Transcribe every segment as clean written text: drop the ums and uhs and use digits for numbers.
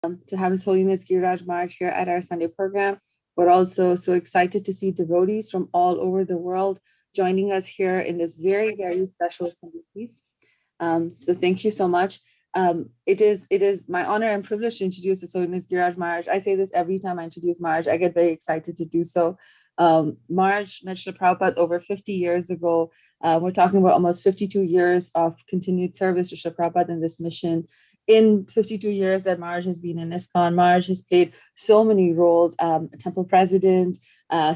to have His Holiness Giriraj Maharaj here at our Sunday program. We're also so excited to see devotees from all over the world joining us here in this very, very special Sunday feast. So thank you so much. It is my honor and privilege to introduce His Holiness Giriraj Maharaj. I say this every time I introduce Maharaj. I get very excited to do so. Maharaj met Srila Prabhupada over 50 years ago. We're talking about almost 52 years of continued service to Srila Prabhupada in this mission. In 52 years that Maharaj has been in ISKCON, Maharaj has played so many roles. Temple president,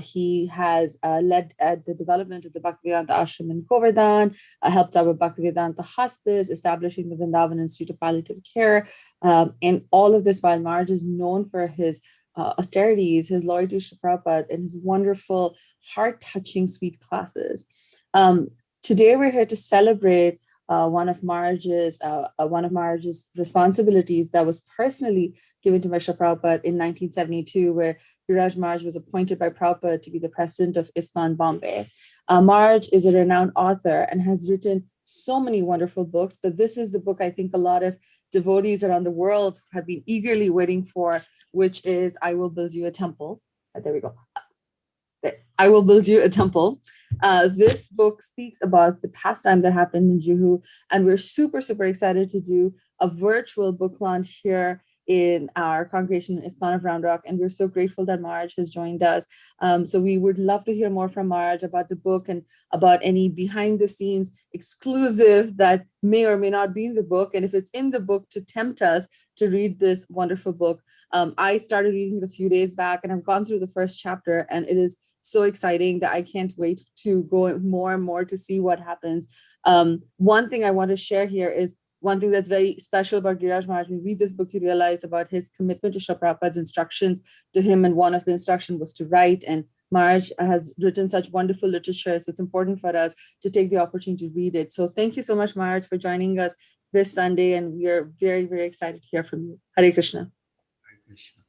he has led the development of the Bhaktivedanta Ashram in Govardhan, helped out with Bhaktivedanta Hospice, establishing the Vrindavan Institute of Palliative Care. And all of this while Maharaj is known for his austerities, his loyalty to Prabhupada, and his wonderful, heart-touching, sweet classes. Today we're here to celebrate one of Maharaj's responsibilities that was personally given to Srila Prabhupada in 1972, where Giriraj Maharaj was appointed by Prabhupada to be the president of ISKCON Bombay. Maharaj is a renowned author and has written so many wonderful books, but this is the book I think a lot of devotees around the world have been eagerly waiting for, which is I Will Build You a Temple. There we go. I Will Build You a Temple. This book speaks about the pastime that happened in Juhu, and we're super, super excited to do a virtual book launch here in our congregation in ISKCON of Round Rock, and we're so grateful that Maharaj has joined us. So we would love to hear more from Maharaj about the book and about any behind the scenes exclusive that may or may not be in the book, and if it's in the book, to tempt us to read this wonderful book. I started reading it a few days back, and I've gone through the first chapter, and it is so exciting that I can't wait to go more and more to see what happens. One thing I want to share here is one thing that's very special about Giriraj Maharaj. When you read this book, you realize about his commitment to Srila Prabhupada's instructions to him, and one of the instructions was to write, and Maharaj has written such wonderful literature, so it's important for us to take the opportunity to read it. So thank you so much, Maharaj, for joining us this Sunday, and we are very, very excited to hear from you. Hare Krishna. Hare Krishna.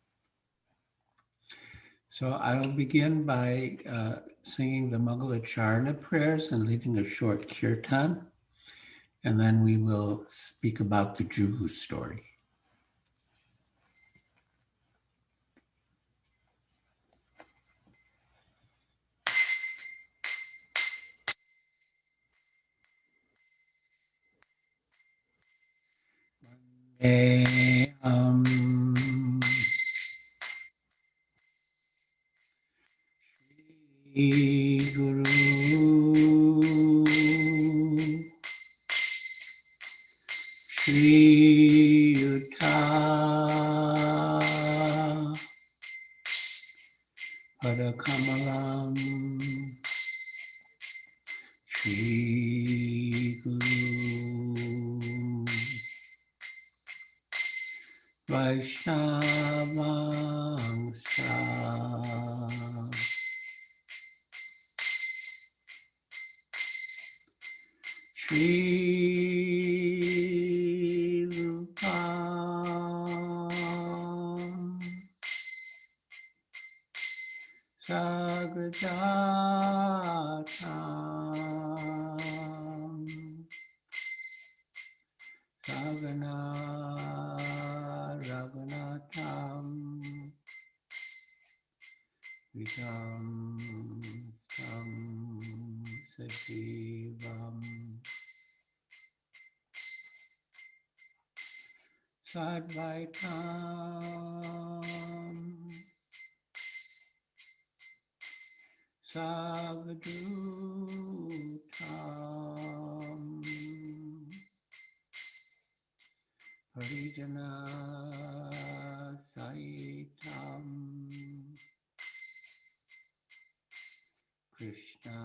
So I will begin by singing the Mangala Charana prayers and leading a short kirtan, and then we will speak about the Juhu story. Shri Guru Shri Yuddha Padakamalam Shri Guru Vaishnavamsa Shri Rupa Sagrajatam Sagana Raghunatam Vitam Tam Sajivam Sadvaitam Savadutam Harijana Saitam Krishna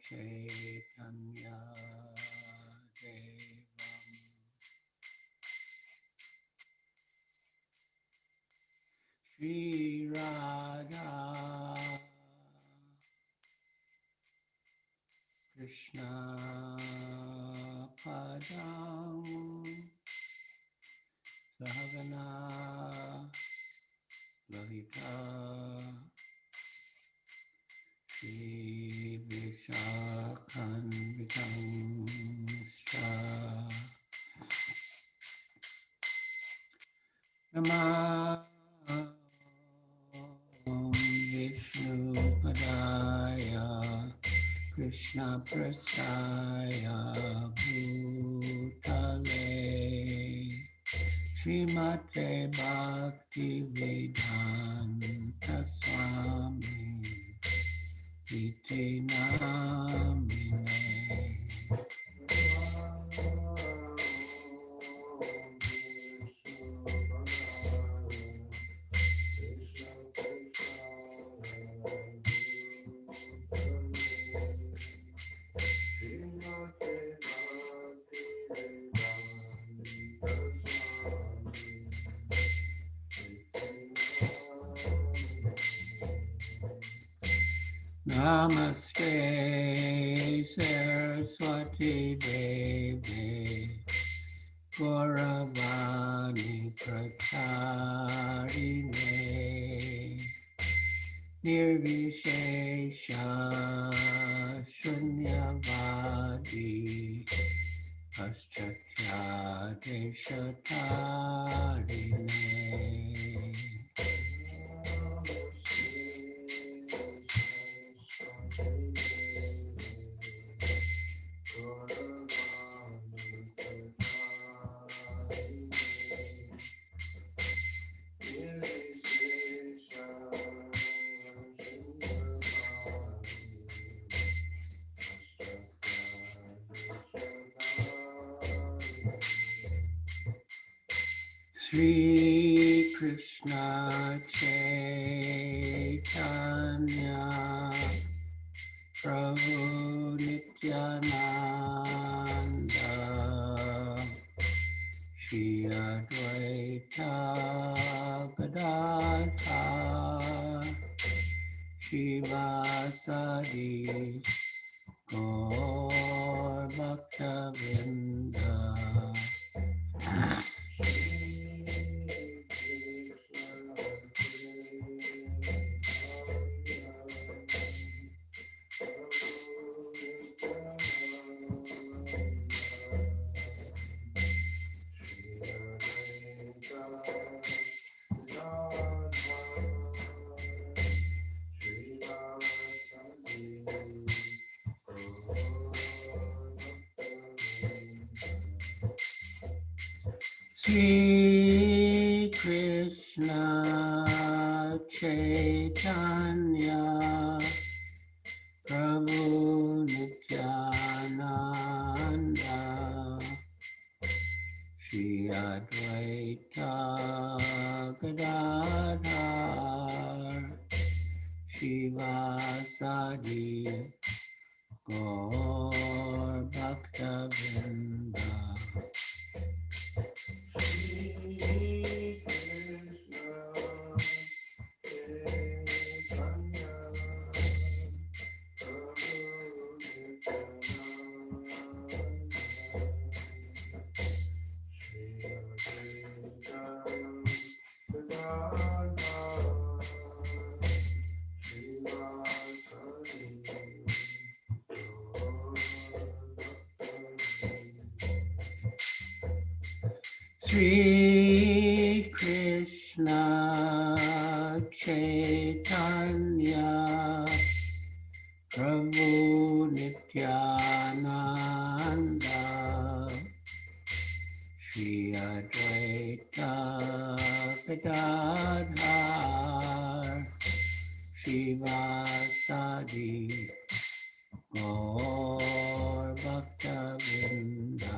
Chaitanya Devam Shri Radha Krishna Padam Sahagana Lalita Shri Vishakhanvitamscha Namah Vishnu Padaya Krishna Prasaya Bhutale Srimate Bhakti Vedanta Swami Iti Namine. Namaste Saraswati Devi Gauravani Pracharine Nirvishesha Shunyavadi Paschatya Deshatarine. Sri Krishna Chaitanya Prabhu Nityananda Shri Advaita Gadadhar Shivasadi Gaur Bhaktavinda. Sri Krishna Chaitanya Prabhu Nityananda Shri Advaita Gadadhar Shivasadi Gaur Bhaktavinda. Sri Krishna Chaitanya Prabhu Nityananda Shri Advaita Gadadhar Shivasadi Gaur Bhaktavinda.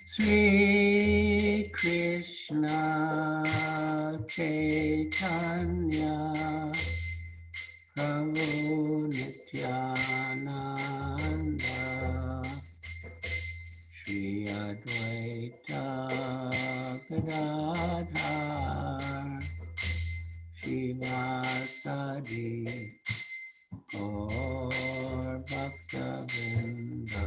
Sri Krishna Chaitanya Prabhu Nityananda Shri Advaita Gadadhar Radha Shivasadi Gaur Bhakta Vrinda.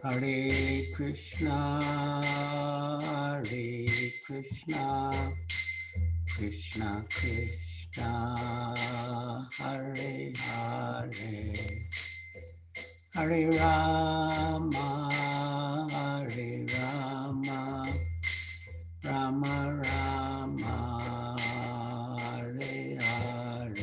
Hare Krishna, Krishna Krishna, Hare Hare, Hare Rama, Rama Rama, Hare Hare.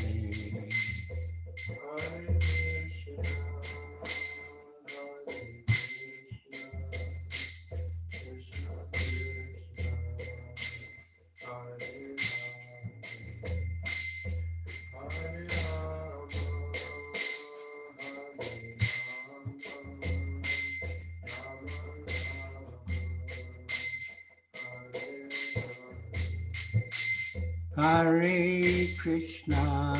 Hare Krishna,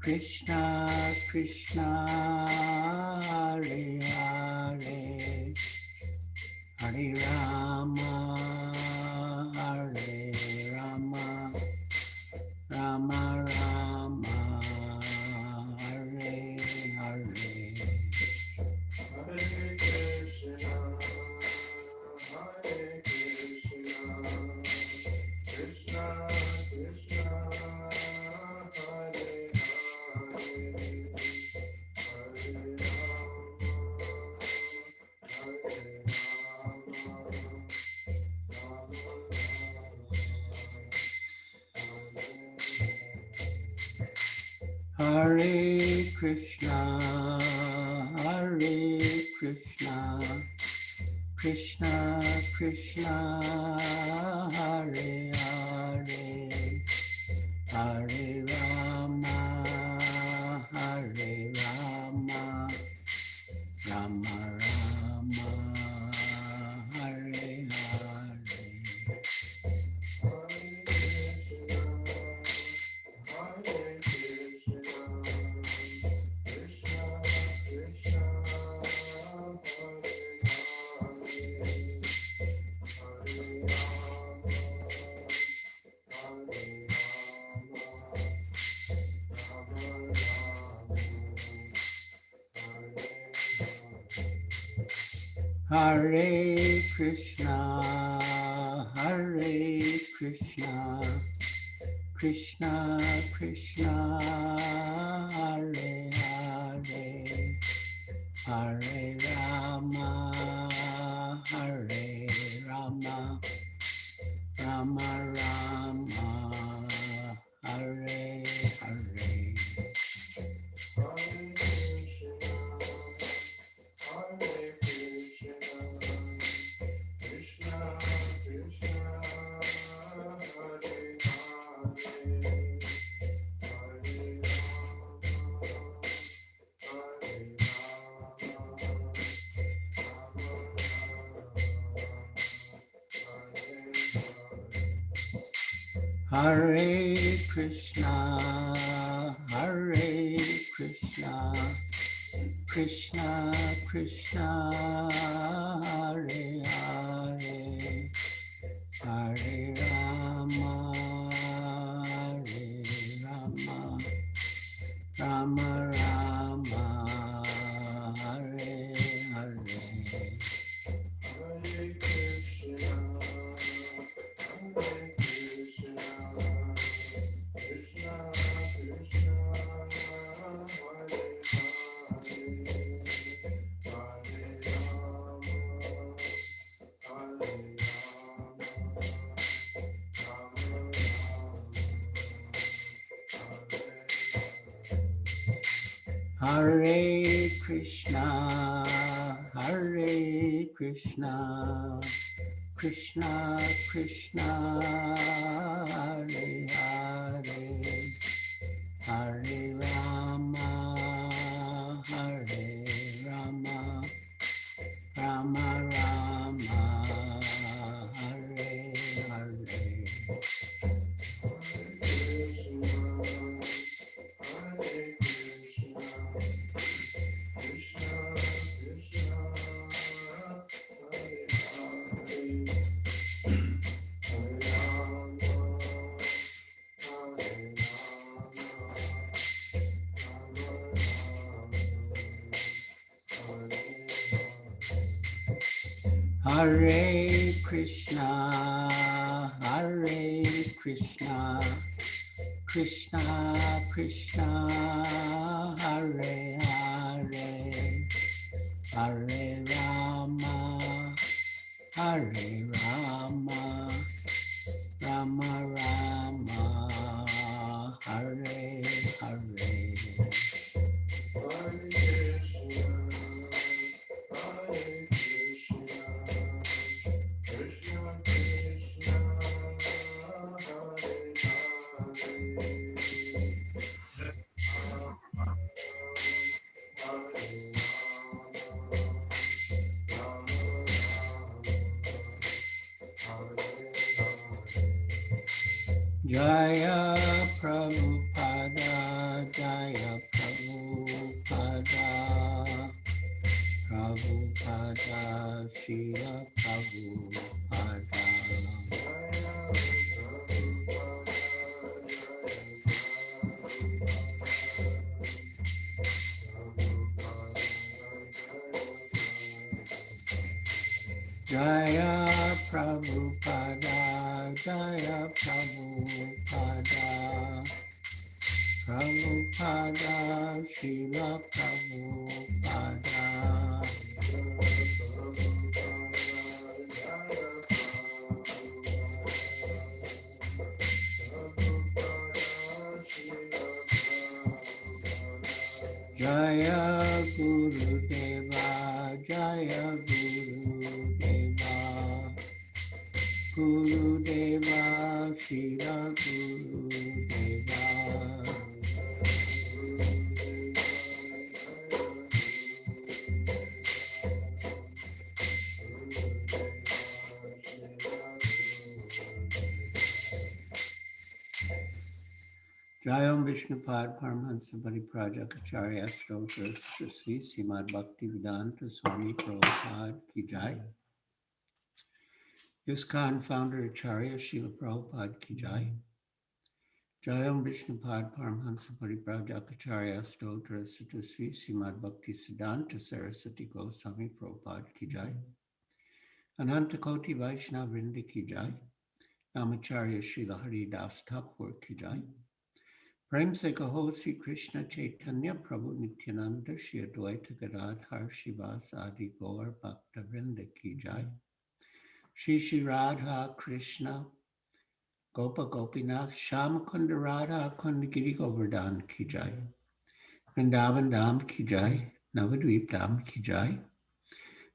Krishna Krishna, Hare Hare, Hare Rama, Rama Rama, Hare Hare. Hare Krishna, Krishna Krishna, Hare Hare, Hare Rama, Rama Rama, Hare Hare. Hare Krishna, Krishna Krishna, Hare Hare, Hare Rama, Rama Rama, Hare Hare. Hare Krishna, Krishna Krishna, Hare Hare, Hare Rama, Rama Rama, Hare Hare. Hare Krishna, Krishna, Krishna Krishna, Hare Hare, Hare Rama, Hare Rama, Rama Rama, Hare Hare. Hare Krishna, Hare Krishna, Krishna Krishna, Hare Hare, Hare Rama, Hare Rama, Rama Rama, Hare Hare. Jaya Prabhupada, Jaya Prabhupada, Prabhupada, Srila Prabhupada. Jaya Prabhupada, Jaya Prabhupada, Prabhupada, Srila Prabhupada. Jaya Guru Deva, Jaya Guru Deva, Guru Deva, Srila Guru Deva. Jayam Vishnupad Paramahansa Pariprajakacharya Stotras Sri Srimad Bhaktivedanta Swami Prabhupada Ki Jai. ISKCON founder Acharya Srila Prabhupada Ki Jai. Jayam Vishnupad Paramahansa Pariprajakacharya Stotras Sri Srimad Bhaktivedanta Saraswati Goswami Prabhupada Ki Jai. Anantakoti Vaishnava Vrinda Ki Jai. Namacharya Srila Haridas Thakur Ki Jai. Prem se kaho Sri Krishna Chaitanya Prabhu Nityananda Shri Advaita Gadadhar Shivas Adi Gaur Bhakta Vrinda Ki Jai. Shri Shri Radha Krishna Gopa Gopinath Shama Kunda Radha Kunda Giri Govardhan Ki Jai. Vrindavan Dham Ki Jai. Navadvip Dham Ki Jai.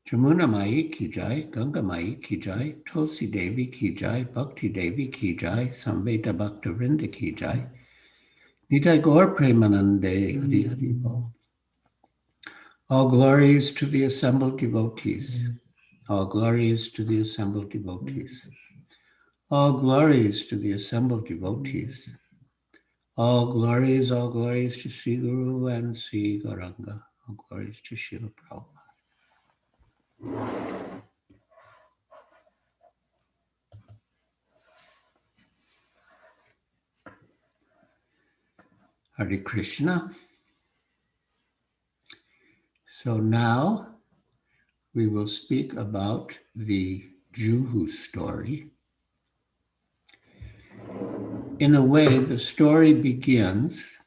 Jamuna Mai Ki Jai. Ganga Mai Ki Jai. Tulsi Devi Ki Jai. Bhakti Devi Ki Jai. Samveta Bhakta Vrinda Ki Jai. Nitai Gaur Premanande Hari Hari Bo. All glories to the assembled devotees. All glories to the assembled devotees. All glories to the assembled devotees. All glories to Sri Guru and Sri Gauranga. All glories to Srila Prabhupada. Hare Krishna. So now we will speak about the Juhu story. In a way, the story begins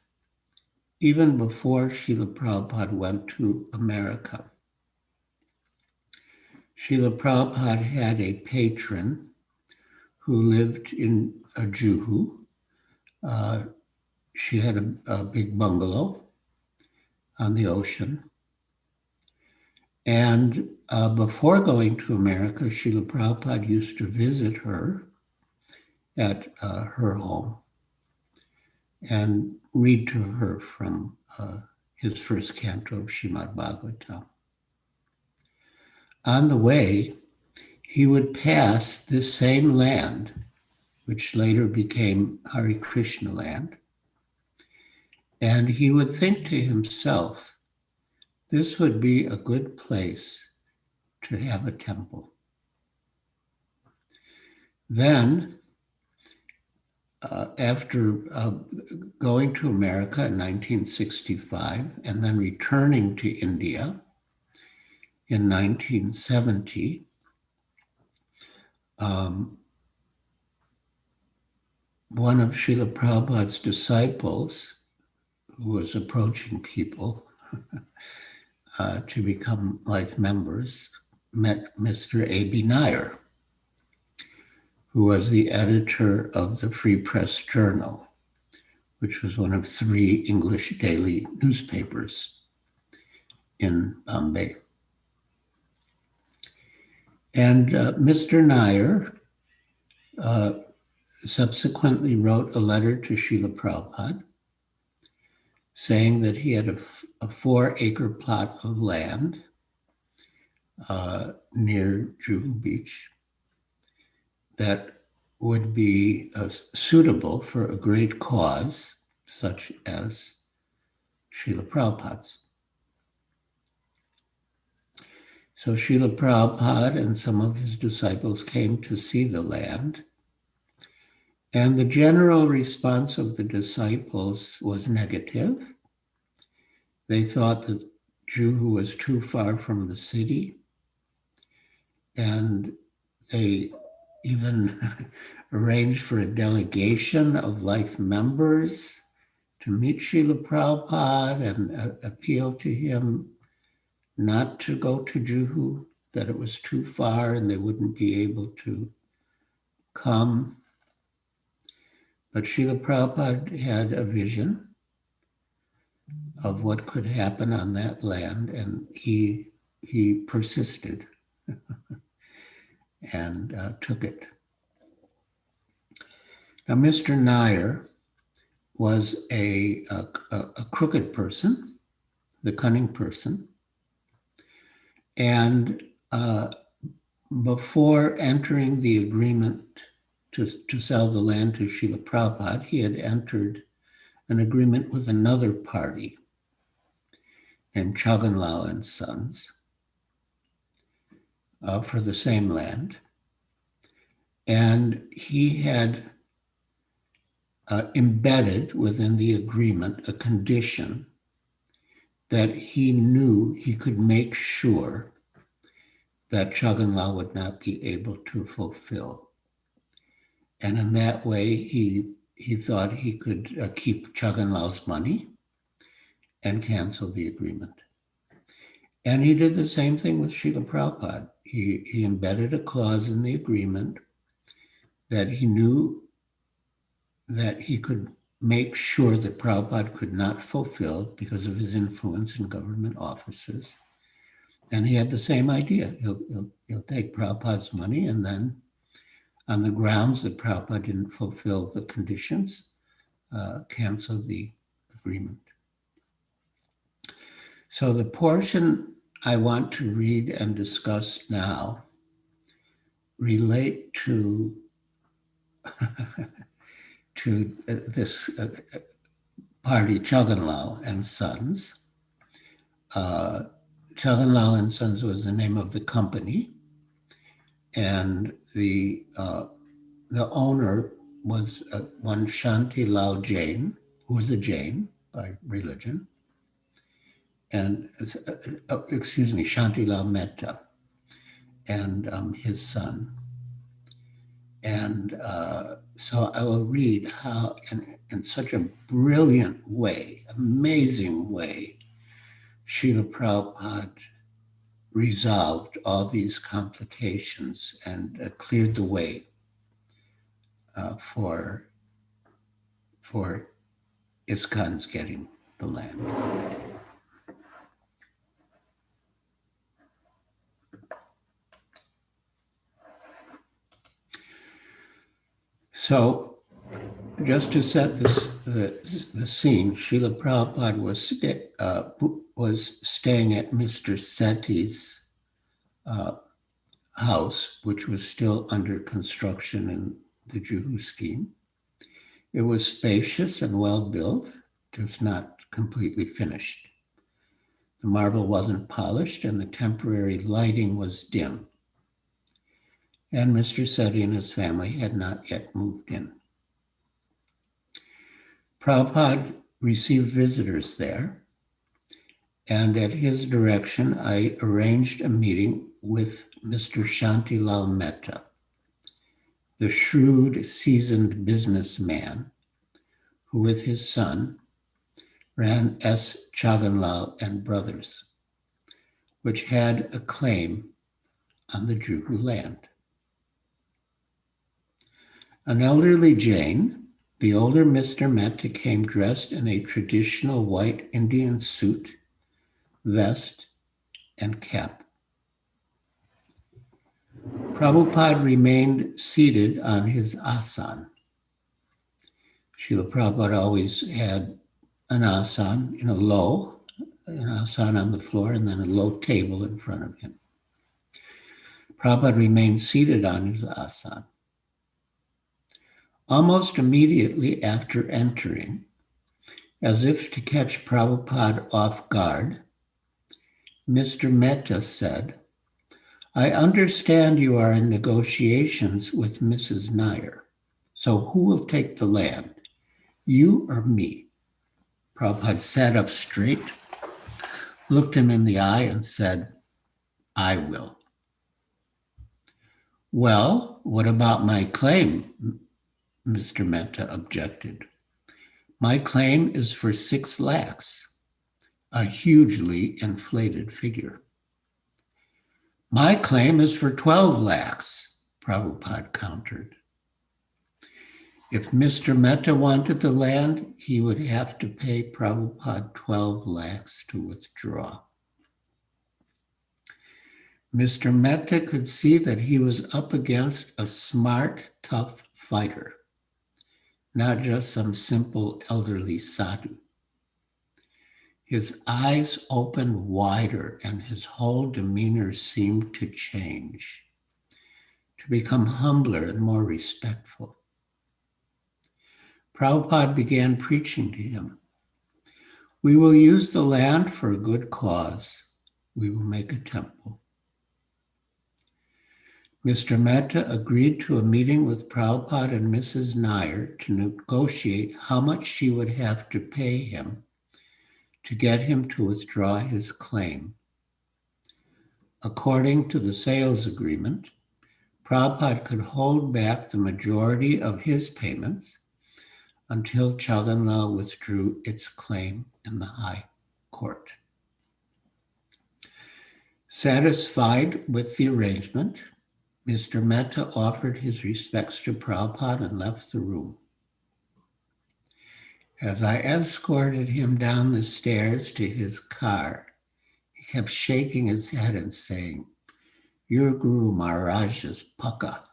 even before Srila Prabhupada went to America. Srila Prabhupada had a patron who lived in a Juhu. She had a big bungalow on the ocean. And before going to America, Srila Prabhupada used to visit her at her home and read to her from his first canto of Srimad Bhagavatam. On the way, he would pass this same land, which later became Hare Krishna land, and he would think to himself, this would be a good place to have a temple. Then, after going to America in 1965 and then returning to India in 1970, one of Srila Prabhupada's disciples, who was approaching people to become life members, met Mr. A.B. Nair, who was the editor of the Free Press Journal, which was one of 3 English daily newspapers in Bombay. And Mr. Nair subsequently wrote a letter to Srila Prabhupada saying that he had a 4-acre plot of land near Juhu Beach that would be suitable for a great cause such as Srila Prabhupada's. So Srila Prabhupada and some of his disciples came to see the land, and the general response of the disciples was negative. They thought that Juhu was too far from the city, and they even arranged for a delegation of life members to meet Srila Prabhupada and appeal to him not to go to Juhu, that it was too far and they wouldn't be able to come. But Srila Prabhupada had a vision of what could happen on that land, and he persisted and took it. Now, Mr. Nair was a crooked person, the cunning person, and before entering the agreement to sell the land to Srila Prabhupada, he had entered an agreement with another party named Chaganlal and Sons for the same land. And he had embedded within the agreement a condition that he knew he could make sure that Chaganlal would not be able to fulfill. And in that way, he thought he could keep Chaganlal's money and cancel the agreement. And he did the same thing with Srila Prabhupada. He embedded a clause in the agreement that he knew that he could make sure that Prabhupada could not fulfill because of his influence in government offices. And he had the same idea. He'll take Prabhupada's money, and then on the grounds that Prabhupada didn't fulfill the conditions, cancel the agreement. So the portion I want to read and discuss now relate to this party, Chaganlal and Sons. Chaganlal and Sons was the name of the company, and the owner was one Shanti Lal Jain, who was a Jain by religion, and Shanti Lal Mehta, and his son. And so I will read how, in such a brilliant way, amazing way, Srila Prabhupada resolved all these complications and cleared the way for ISKCON's getting the land. So just to set the scene, Srila Prabhupada was staying at Mr. Sethi's house, which was still under construction in the Juhu scheme. It was spacious and well built, just not completely finished. The marble wasn't polished and the temporary lighting was dim. And Mr. Sethi and his family had not yet moved in. Prabhupada received visitors there, and at his direction, I arranged a meeting with Mr. Shantilal Mehta, the shrewd, seasoned businessman who, with his son, ran S. Chaganlal and Brothers, which had a claim on the Juhu land. An elderly Jain, the older Mr. Mehta, came dressed in a traditional white Indian suit, vest, and cap. Prabhupada remained seated on his asan. Srila Prabhupada always had an asan, low, an asan on the floor, and then a low table in front of him. Prabhupada remained seated on his asan. Almost immediately after entering, as if to catch Prabhupada off guard, Mr. Mehta said, "I understand you are in negotiations with Mrs. Nair. So who will take the land, you or me?" Prabhupada sat up straight, looked him in the eye and said, "I will." "Well, what about my claim?" Mr. Mehta objected. "My claim is for 6 lakhs, a hugely inflated figure." "My claim is for 12 lakhs, Prabhupada countered. If Mr. Mehta wanted the land, he would have to pay Prabhupada 12 lakhs to withdraw. Mr. Mehta could see that he was up against a smart, tough fighter, not just some simple elderly sadhu. His eyes opened wider and his whole demeanor seemed to change, to become humbler and more respectful. Prabhupada began preaching to him. "We will use the land for a good cause. We will make a temple." Mr. Mehta agreed to a meeting with Prabhupada and Mrs. Nair to negotiate how much she would have to pay him to get him to withdraw his claim. According to the sales agreement, Prabhupada could hold back the majority of his payments until Chaganlal withdrew its claim in the High Court. Satisfied with the arrangement, Mr. Mehta offered his respects to Prabhupada and left the room. As I escorted him down the stairs to his car, he kept shaking his head and saying, "Your Guru Maharaj is Pukka.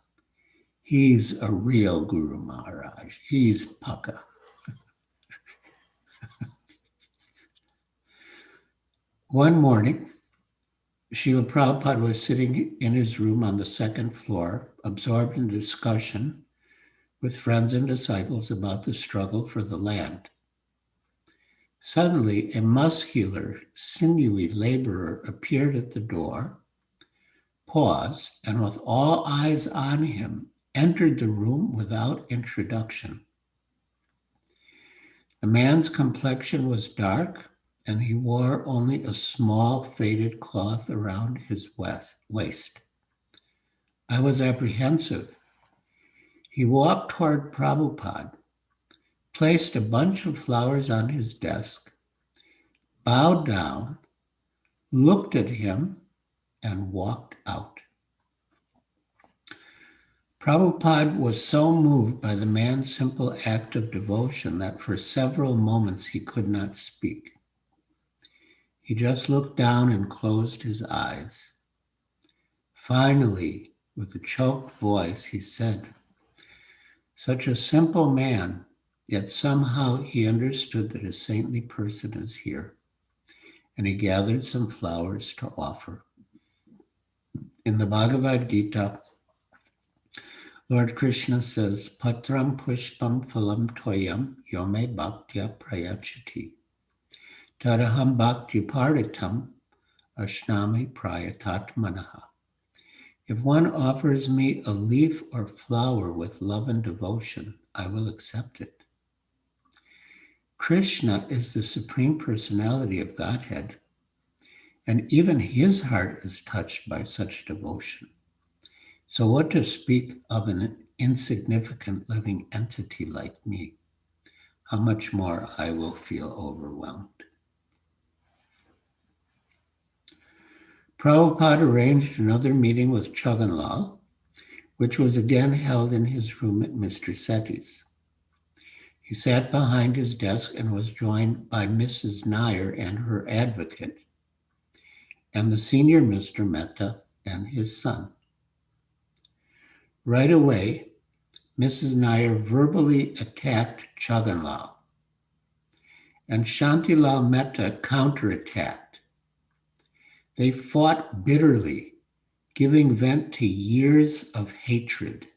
He's a real Guru Maharaj. He's Pukka." One morning, Srila Prabhupada was sitting in his room on the second floor, absorbed in discussion with friends and disciples about the struggle for the land. Suddenly, a muscular, sinewy laborer appeared at the door, paused, and with all eyes on him, entered the room without introduction. The man's complexion was dark, and he wore only a small faded cloth around his waist. I was apprehensive. He walked toward Prabhupada, placed a bunch of flowers on his desk, bowed down, looked at him, and walked out. Prabhupada was so moved by the man's simple act of devotion that for several moments he could not speak. He just looked down and closed his eyes. Finally, with a choked voice, he said, Such a simple man, yet somehow he understood that a saintly person is here, and he gathered some flowers to offer. In the Bhagavad Gita, Lord Krishna says, Patram pushpam phalam toyam yome bhaktya prayachati. Tadaham bhakti paritam ashnami prayatatmanaha. If one offers me a leaf or flower with love and devotion, I will accept it. Krishna is the Supreme Personality of Godhead, and even his heart is touched by such devotion. So what to speak of an insignificant living entity like me? How much more I will feel overwhelmed. Prabhupada arranged another meeting with Chaganlal, which was again held in his room at Mr. Sethi's. He sat behind his desk and was joined by Mrs. Nair and her advocate, and the senior Mr. Mehta and his son. Right away, Mrs. Nair verbally attacked Chaganlal, and Shantilal Mehta counterattacked. They fought bitterly, giving vent to years of hatred.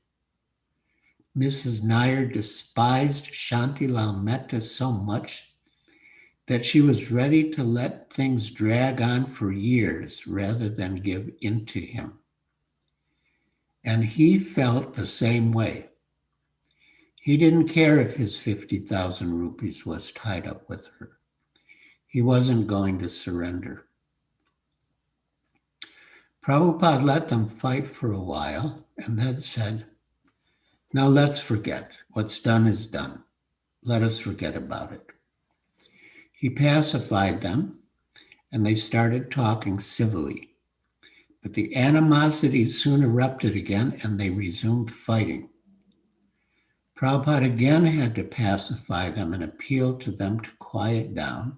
Mrs. Nair despised Shantilal Mehta so much that she was ready to let things drag on for years rather than give in to him. And he felt the same way. He didn't care if his 50,000 rupees was tied up with her. He wasn't going to surrender. Prabhupada let them fight for a while and then said, now let's forget. What's done is done. Let us forget about it. He pacified them and they started talking civilly. But the animosity soon erupted again and they resumed fighting. Prabhupada again had to pacify them and appeal to them to quiet down.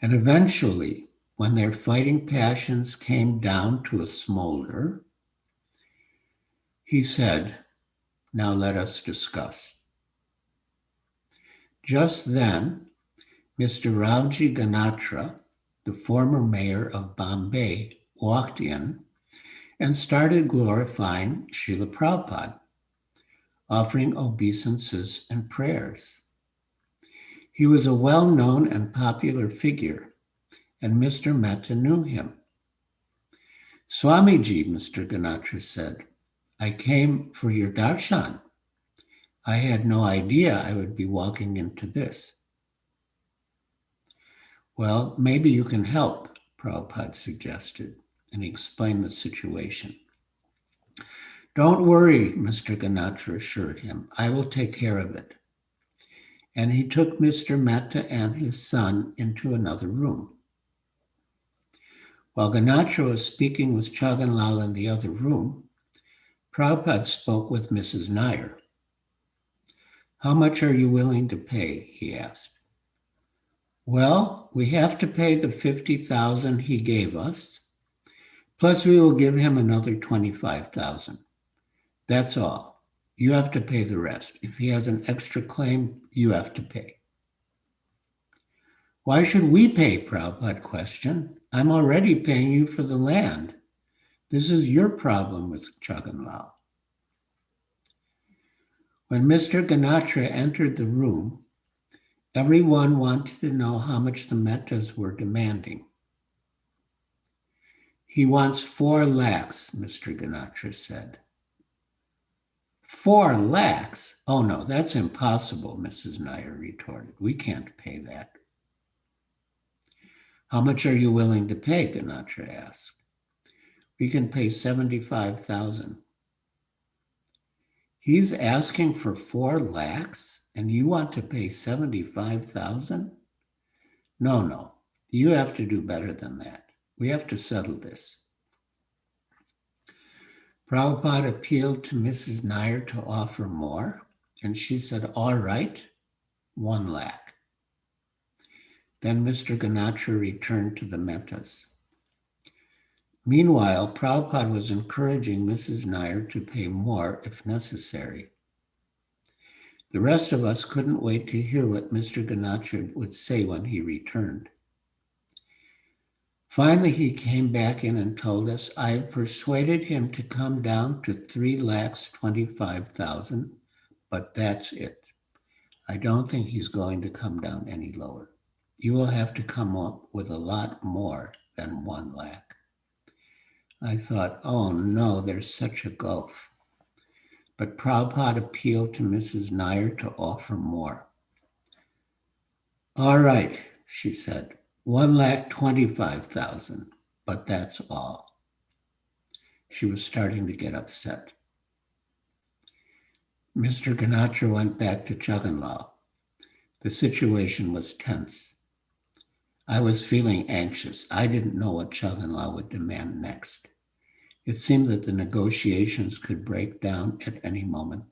And eventually, when their fighting passions came down to a smolder, he said, now let us discuss. Just then, Mr. Ravji Ganatra, the former mayor of Bombay, walked in and started glorifying Srila Prabhupada, offering obeisances and prayers. He was a well-known and popular figure, and Mr. Mehta knew him. Swamiji, Mr. Ganatra said, I came for your darshan. I had no idea I would be walking into this. Well, maybe you can help, Prabhupada suggested, and he explained the situation. Don't worry, Mr. Ganatra assured him. I will take care of it. And he took Mr. Mehta and his son into another room. While Ganatra was speaking with Chaganlal in the other room, Prabhupada spoke with Mrs. Nair. How much are you willing to pay? He asked. Well, we have to pay the 50,000 he gave us, plus we will give him another 25,000. That's all. You have to pay the rest. If he has an extra claim, you have to pay. Why should we pay? Prabhupada questioned. I'm already paying you for the land. This is your problem with Chaganlal. When Mr. Ganatra entered the room, everyone wanted to know how much the Mehtas were demanding. He wants 4 lakhs, Mr. Ganatra said. 4 lakhs? Oh no, that's impossible, Mrs. Nair retorted. We can't pay that. How much are you willing to pay? Ganatra asked. We can pay 75,000. He's asking for 4 lakhs and you want to pay 75,000? No, you have to do better than that. We have to settle this. Prabhupada appealed to Mrs. Nair to offer more, and she said, all right, 1 lakh. Then Mr. Ganatra returned to the Mehtas. Meanwhile, Prabhupada was encouraging Mrs. Nair to pay more if necessary. The rest of us couldn't wait to hear what Mr. Ganatra would say when he returned. Finally, he came back in and told us, I have persuaded him to come down to 3,25,000, but that's it. I don't think he's going to come down any lower. You will have to come up with a lot more than 1 lakh. I thought, oh no, there's such a gulf. But Prabhupada appealed to Mrs. Nair to offer more. All right, she said, 1,25,000, but that's all. She was starting to get upset. Mr. Ganatra went back to Jaganlal. The situation was tense. I was feeling anxious. I didn't know what Jaganlal would demand next. It seemed that the negotiations could break down at any moment.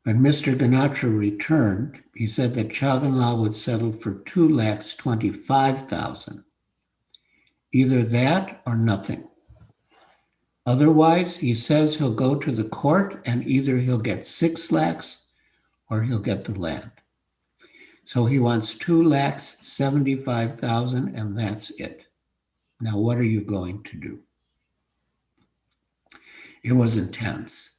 When Mr. Ganatra returned, he said that Jaganlal would settle for 2,25,000. Either that or nothing. Otherwise, he says he'll go to the court and either he'll get 6 lakhs or he'll get the land. So he wants 2,75,000 and that's it. Now, what are you going to do? It was intense.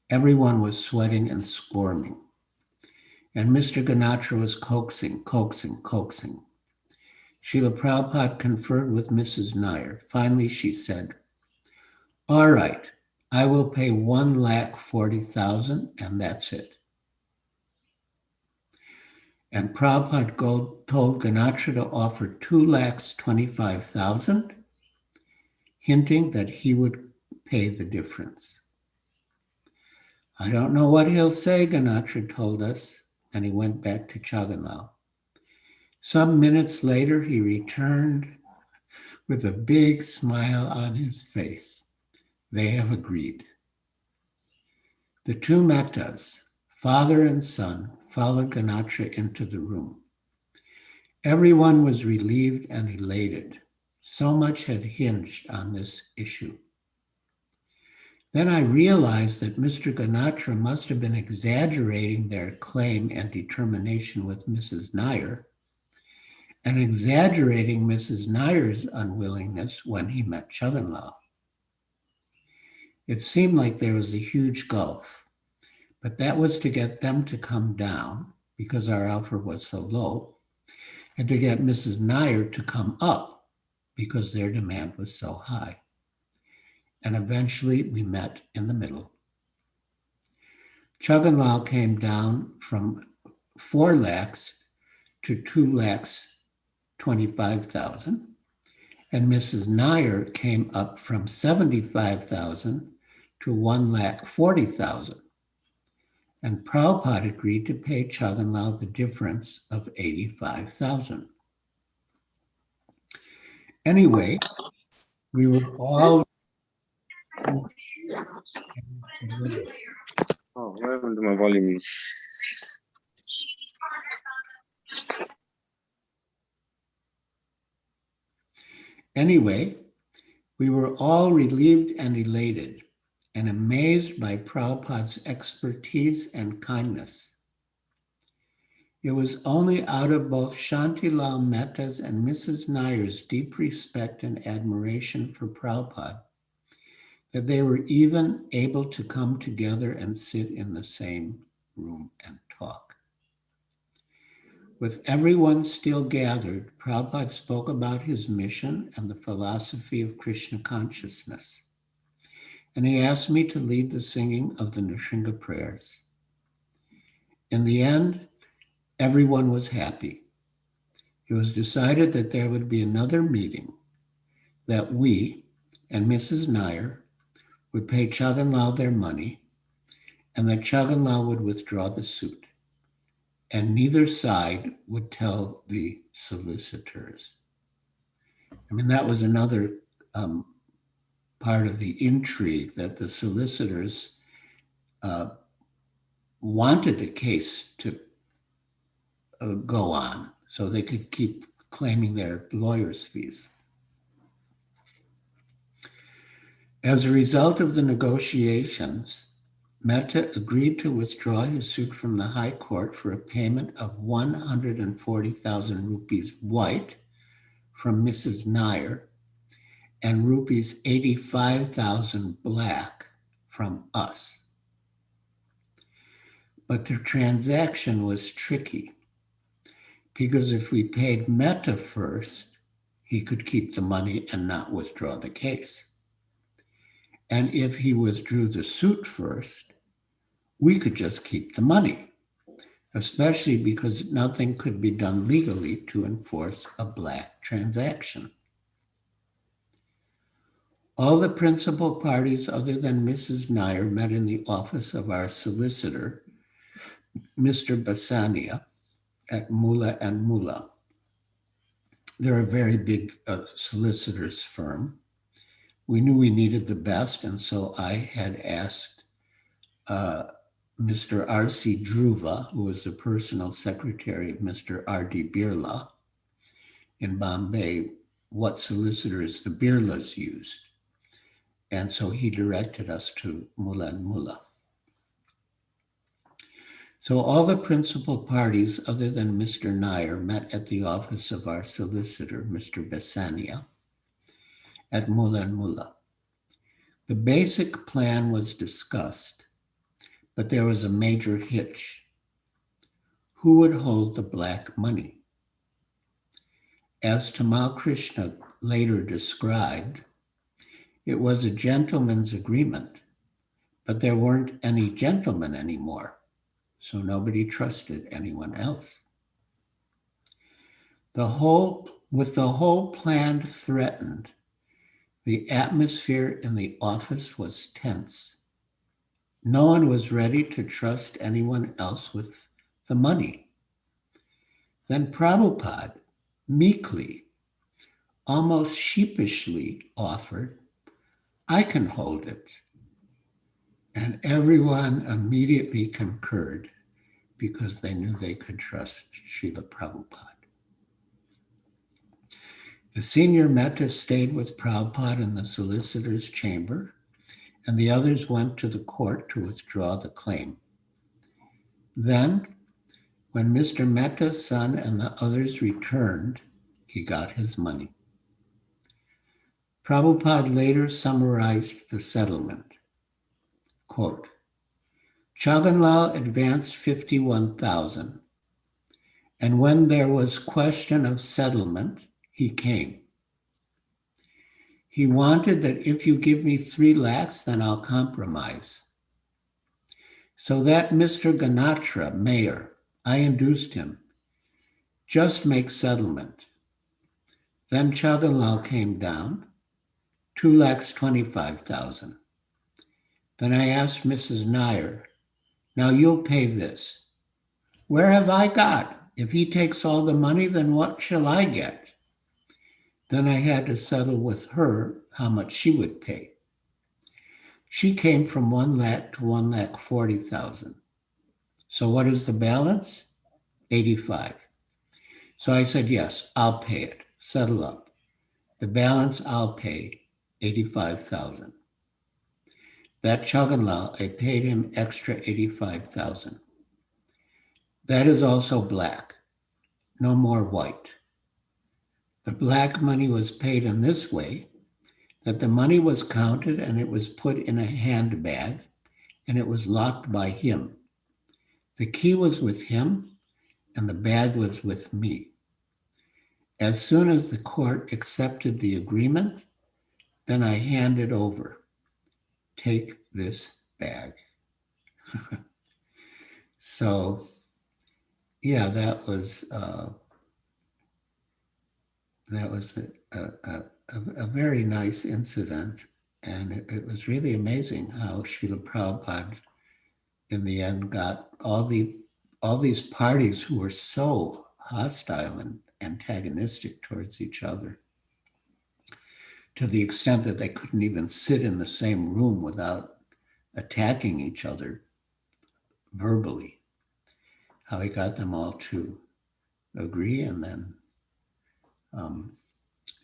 Everyone was sweating and squirming. And Mr. Ganatra was coaxing. Srila Prabhupada conferred with Mrs. Nair. Finally, she said, all right, I will pay 1,40,000 and that's it. And Prabhupada told Ganatra to offer 2,25,000, hinting that he would pay the difference. I don't know what he'll say, Ganatra told us, and he went back to Jaganlal. Some minutes later, he returned with a big smile on his face. They have agreed. The 2 Mehtas, father and son, followed Ganatra into the room. Everyone was relieved and elated. So much had hinged on this issue. Then I realized that Mr. Ganatra must have been exaggerating their claim and determination with Mrs. Nair and exaggerating Mrs. Nair's unwillingness when he met Jaganlal. It seemed like there was a huge gulf, but that was to get them to come down because our offer was so low, and to get Mrs. Nair to come up because their demand was so high. And eventually we met in the middle. Jaganlal came down from 4 lakhs to 2,25,000, and Mrs. Nair came up from 75,000 to 1,40,000. And Prabhupada agreed to pay Jaganlal the difference of 85,000. Anyway, we were all Oh, what happened to my volume? Anyway, we were all relieved and elated and amazed by Prabhupada's expertise and kindness. It was only out of both Shantilal Mehta's and Mrs. Nair's deep respect and admiration for Prabhupada that they were even able to come together and sit in the same room and talk. With everyone still gathered, Prabhupada spoke about his mission and the philosophy of Krishna consciousness. And he asked me to lead the singing of the Nrsimha prayers. In the end, everyone was happy. It was decided that there would be another meeting, that we and Mrs. Nair would pay Jaganlal their money, and that Jaganlal would withdraw the suit, and neither side would tell the solicitors. I mean, that was another part of the intrigue, that the solicitors wanted the case to go on so they could keep claiming their lawyers' fees. As a result of the negotiations, Mehta agreed to withdraw his suit from the High Court for a payment of 140,000 rupees white from Mrs. Nair and rupees 85,000 black from us. But the transaction was tricky because if we paid Mehta first, he could keep the money and not withdraw the case. And if he withdrew the suit first, we could just keep the money, especially because nothing could be done legally to enforce a black transaction. All the principal parties other than Mrs. Nair met in the office of our solicitor, Mr. Basania, at Mullah and Mullah. They're a very big solicitor's firm. We knew we needed the best, and so I had asked Mr. R.C. Dhruva, who was the personal secretary of Mr. R.D. Birla in Bombay, what solicitors the Birlas used. And so he directed us to Mullah and Mullah. So all the principal parties other than Mr. Nair met at the office of our solicitor, Mr. Basania, at Mullah and Mullah. The basic plan was discussed, but there was a major hitch. Who would hold the black money? As Tamal Krishna later described, it was a gentleman's agreement, but there weren't any gentlemen anymore, so nobody trusted anyone else. With the whole plan threatened, the atmosphere in the office was tense. No one was ready to trust anyone else with the money. Then Prabhupada meekly, almost sheepishly offered, "I can hold it." And everyone immediately concurred because they knew they could trust Srila Prabhupada. The senior Mehta stayed with Prabhupada in the solicitor's chamber, and the others went to the court to withdraw the claim. Then, when Mr. Mehta's son and the others returned, he got his money. Prabhupada later summarized the settlement. Quote, Chaganlal advanced 51,000, and when there was question of settlement, he came. He wanted that if you give me 3 lakhs, then I'll compromise. So that Mr. Ganatra, mayor, I induced him, just make settlement. Then Chaganlal came down, 2,25,000. Then I asked Mrs. Nair, now you'll pay this. Where have I got? If he takes all the money, then what shall I get? Then I had to settle with her how much she would pay. She came from 1 lakh to 1,40,000. So what is the balance? 85. So I said, yes, I'll pay it. Settle up. The balance I'll pay, 85,000. That Chaganlal, I paid him extra 85,000. That is also black, no more white. The black money was paid in this way, that the money was counted and it was put in a handbag and it was locked by him. The key was with him and the bag was with me. As soon as the court accepted the agreement, then I handed over. Take this bag. So, yeah, that was a very nice incident, and it was really amazing how Srila Prabhupada, in the end, got all these parties who were so hostile and antagonistic towards each other, to the extent that they couldn't even sit in the same room without attacking each other verbally. How he got them all to agree, and then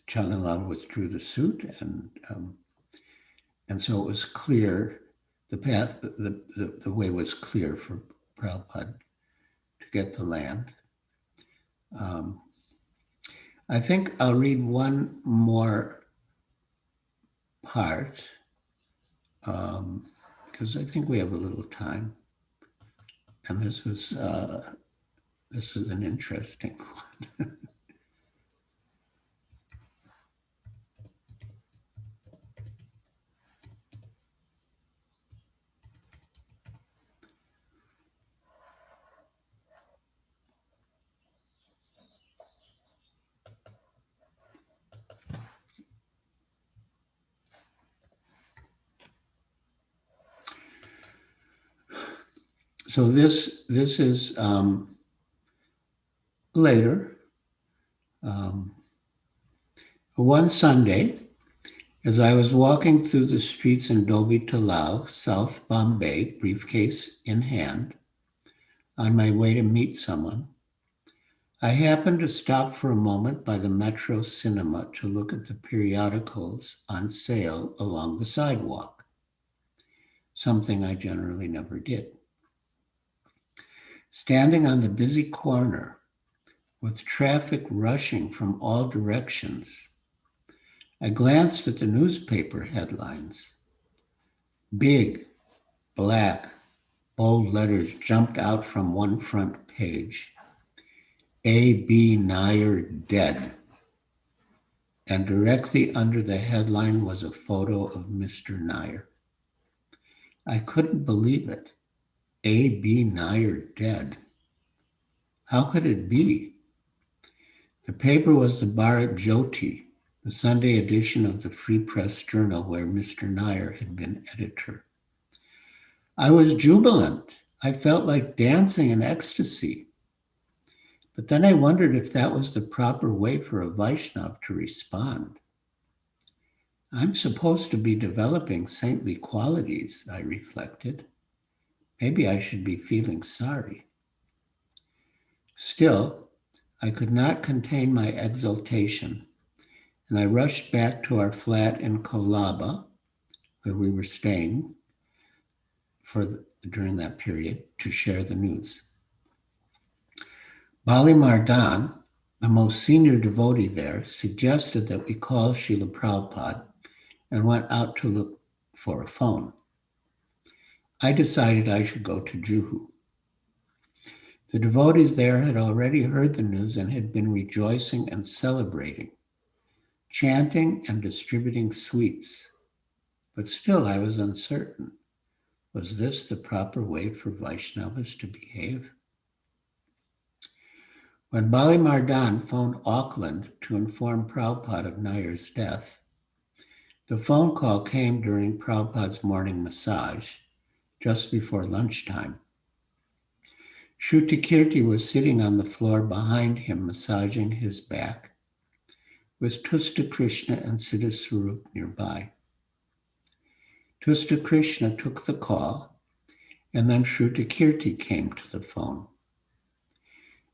Chaganlal withdrew the suit, and so it was clear the path, the way was clear for Prabhupada to get the land. I think I'll read one more part because I think we have a little time. And this was an interesting one. So this is later. One Sunday, as I was walking through the streets in Dobi Talao, South Bombay, briefcase in hand, on my way to meet someone, I happened to stop for a moment by the Metro Cinema to look at the periodicals on sale along the sidewalk, something I generally never did. Standing on the busy corner, with traffic rushing from all directions, I glanced at the newspaper headlines. Big, black, bold letters jumped out from one front page. A.B. Nair dead. And directly under the headline was a photo of Mr. Nair. I couldn't believe it. A.B. Nair dead. How could it be? The paper was the Bharat Jyoti, the Sunday edition of the Free Press Journal where Mr. Nair had been editor. I was jubilant. I felt like dancing in ecstasy. But then I wondered if that was the proper way for a Vaishnav to respond. I'm supposed to be developing saintly qualities, I reflected. Maybe I should be feeling sorry. Still, I could not contain my exultation, and I rushed back to our flat in Kolaba, where we were staying during that period, to share the news. Bali Mardan, the most senior devotee there, suggested that we call Srila Prabhupada and went out to look for a phone. I decided I should go to Juhu. The devotees there had already heard the news and had been rejoicing and celebrating, chanting and distributing sweets. But still I was uncertain. Was this the proper way for Vaishnavas to behave? When Bali Mardan phoned Auckland to inform Prabhupada of Nair's death, the phone call came during Prabhupada's morning massage, just before lunchtime. Shrutikirti was sitting on the floor behind him, massaging his back, with Tusta Krishna and Siddha Swarup nearby. Tusta Krishna took the call, and then Shrutikirti came to the phone.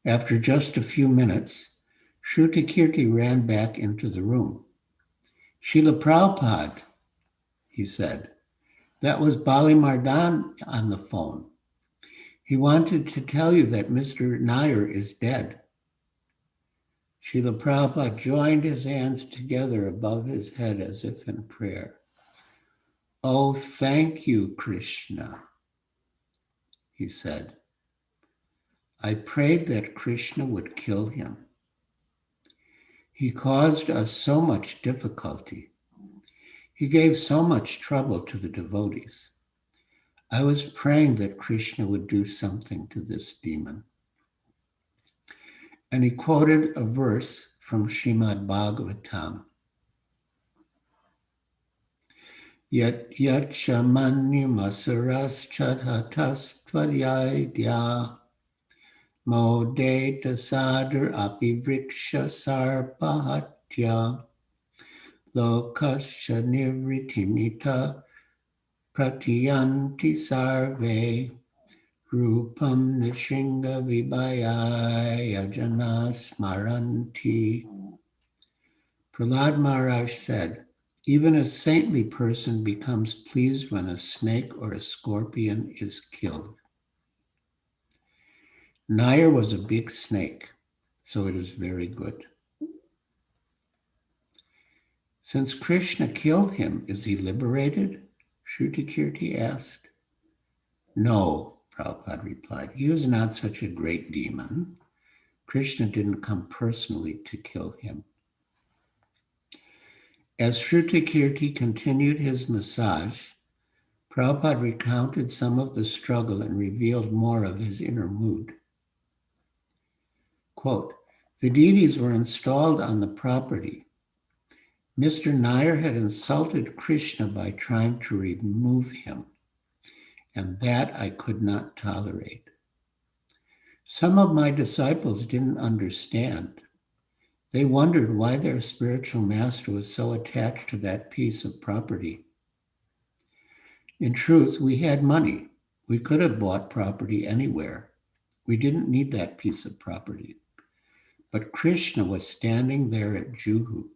After just a few minutes, Shrutikirti ran back into the room. Srila Prabhupada, he said, that was Bali Mardan on the phone. He wanted to tell you that Mr. Nair is dead. Srila Prabhupada joined his hands together above his head as if in prayer. Oh, thank you, Krishna, he said. I prayed that Krishna would kill him. He caused us so much difficulty. He gave so much trouble to the devotees. I was praying that Krishna would do something to this demon. And he quoted a verse from Srimad Bhagavatam. Yat chamanyam asaras chadhatas tvaryaidya modeta sadar apivriksha sarpahatya lokascha nivritimita pratiyanti sarve rupam nishinga vibhaya jana smaranti. Prahlad Maharaj said, Even a saintly person becomes pleased when a snake or a scorpion is killed. Nair was a big snake, so it is very good. Since Krishna killed him, is he liberated? Shrutikirti asked. No, Prabhupada replied. He was not such a great demon. Krishna didn't come personally to kill him. As Shrutikirti continued his massage, Prabhupada recounted some of the struggle and revealed more of his inner mood. Quote, the deities were installed on the property. Mr. Nair had insulted Krishna by trying to remove him, and that I could not tolerate. Some of my disciples didn't understand. They wondered why their spiritual master was so attached to that piece of property. In truth, we had money. We could have bought property anywhere. We didn't need that piece of property. But Krishna was standing there at Juhu,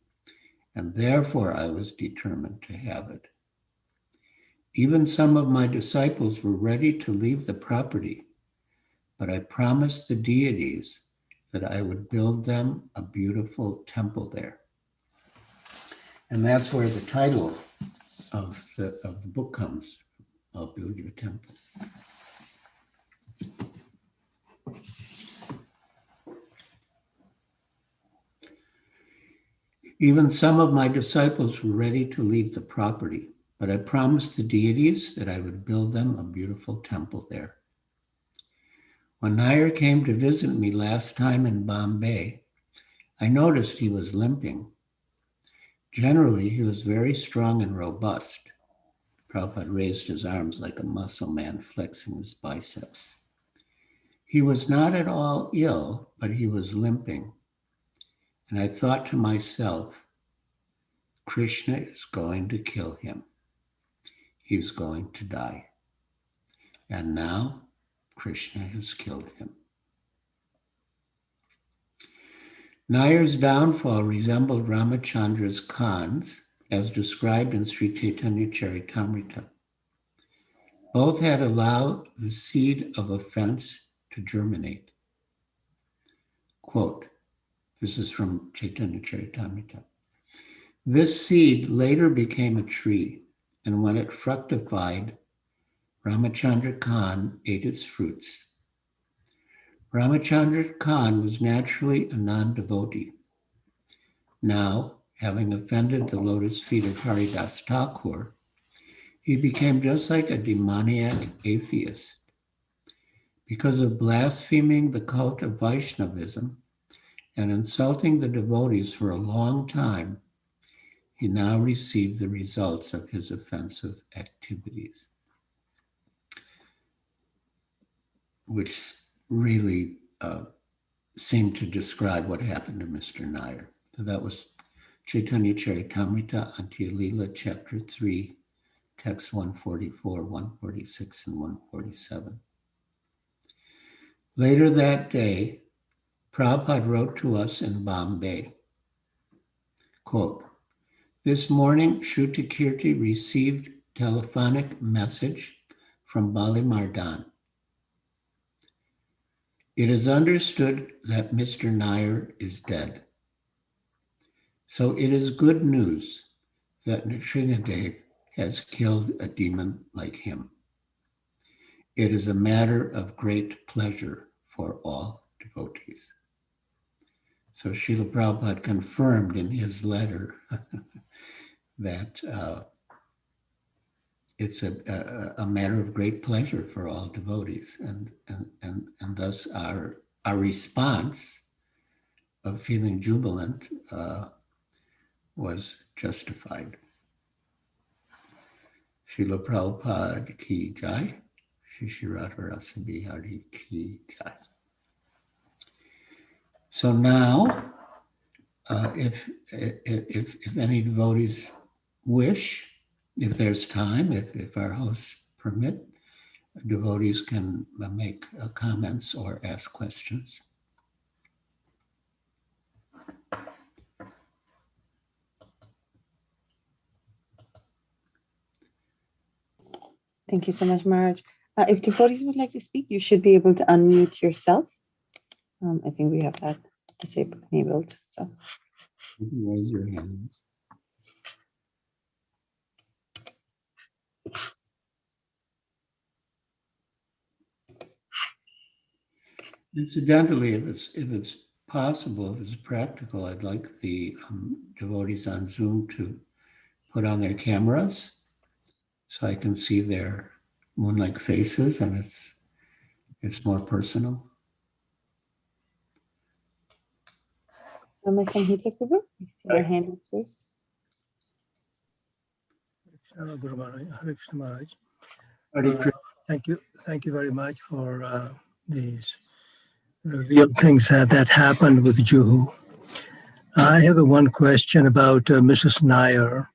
and therefore I was determined to have it. Even some of my disciples were ready to leave the property, but I promised the deities that I would build them a beautiful temple there. And that's where the title of the book comes. I'll build you a temple. Even some of my disciples were ready to leave the property, but I promised the deities that I would build them a beautiful temple there. When Nair came to visit me last time in Bombay, I noticed he was limping. Generally, he was very strong and robust. Prabhupada raised his arms like a muscle man, flexing his biceps. He was not at all ill, but he was limping. And I thought to myself, Krishna is going to kill him. He's going to die. And now Krishna has killed him. Nair's downfall resembled Ramachandra's Khan's, as described in Sri Chaitanya Charitamrita. Both had allowed the seed of offense to germinate. Quote, this is from Chaitanya Charitamrita. This seed later became a tree, and when it fructified, Ramachandra Khan ate its fruits. Ramachandra Khan was naturally a non-devotee. Now, having offended the lotus feet of Haridas Thakur, he became just like a demoniac atheist. Because of blaspheming the cult of Vaishnavism and insulting the devotees for a long time, he now received the results of his offensive activities, which really seemed to describe what happened to Mr. Nair. So that was Chaitanya Charitamrita, Antya-lila, Chapter 3, Text 144, 146, and 147. Later that day, Prabhupada wrote to us in Bombay, quote, this morning, Shrutikirti received telephonic message from Bali Mardan. It is understood that Mr. Nair is dead. So it is good news that Nrsingadev has killed a demon like him. It is a matter of great pleasure for all devotees. So Srila Prabhupada confirmed in his letter that it's a matter of great pleasure for all devotees, and thus our response of feeling jubilant was justified. Srila Prabhupada ki jai, Shri Radharasa Bihari ki jai. So now, if any devotees wish, if there's time, if our hosts permit, devotees can make comments or ask questions. Thank you so much, Maharaj. If devotees would like to speak, you should be able to unmute yourself. I think we have that disabled, enabled. So You can raise your hands. Incidentally, if it's possible, if it's practical, I'd like the devotees on Zoom to put on their cameras so I can see their moon-like faces, and it's more personal. Brahma Samhita Prabhu, your hand is raised. Guru Maharaj, Hare Krishna Maharaj. Hare Krishna. Thank you very much for these real things that happened with Juhu. I have one question about Mrs. Nair.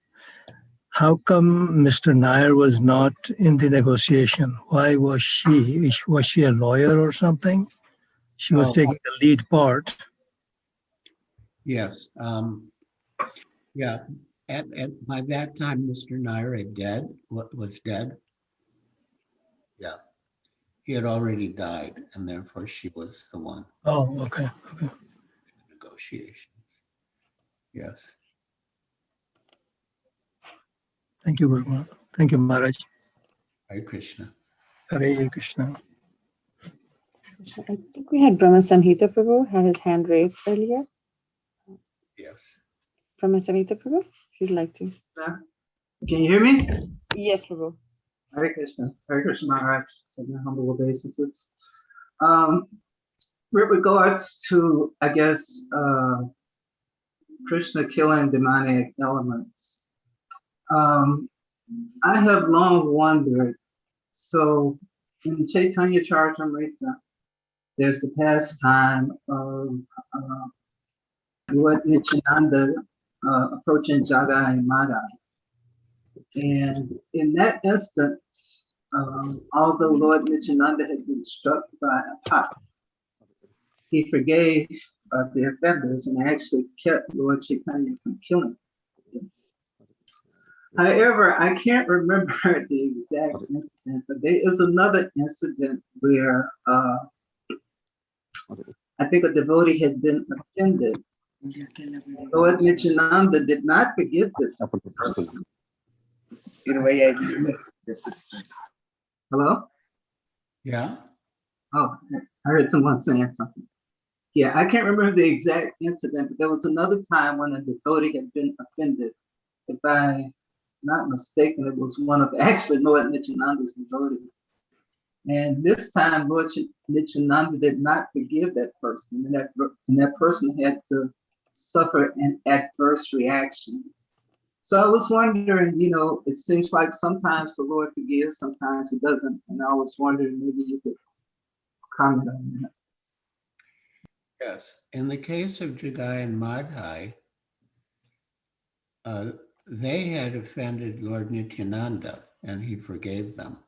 How come Mr. Nair was not in the negotiation? Why was she? Was she a lawyer or something? She was taking the lead part. Yes. Yeah. By that time, Mr. Nair was dead. Yeah. He had already died, and therefore she was the one. Oh, okay. Negotiations. Yes. Thank you, Guru Maharaj. Thank you, Maharaj. Hare Krishna. Hare Krishna. I think we had Brahma Samhita Prabhu had his hand raised earlier. Yes. Brahma Samhita Prabhu, if you'd like to. Can you hear me? Yes, Prabhu. Hare Krishna Maharaj, seven humble obeisances. With regards to, I guess, Krishna killing demonic elements, I have long wondered. So in Chaitanya Charitamrita, there's the pastime of Lord Nityananda approaching Jagai and Madai. And in that instance, although Lord Nityananda has been struck by a pot, he forgave the offenders and actually kept Lord Chaitanya from killing them. However, I can't remember the exact incident, but there is another incident where I think a devotee had been offended. Lord Nityananda did not forgive this person. Hello? Yeah. Oh, I heard someone saying something. Yeah, I can't remember the exact incident, but there was another time when a devotee had been offended. If I'm not mistaken, it was one of actually Lord Nityananda's devotees. And this time, Lord Nityananda did not forgive that person, and that person had to suffer an adverse reaction. So I was wondering, it seems like sometimes the Lord forgives, sometimes he doesn't. And I was wondering, maybe you could comment on that. Yes. In the case of Jagai and Madhai, they had offended Lord Nityananda, and he forgave them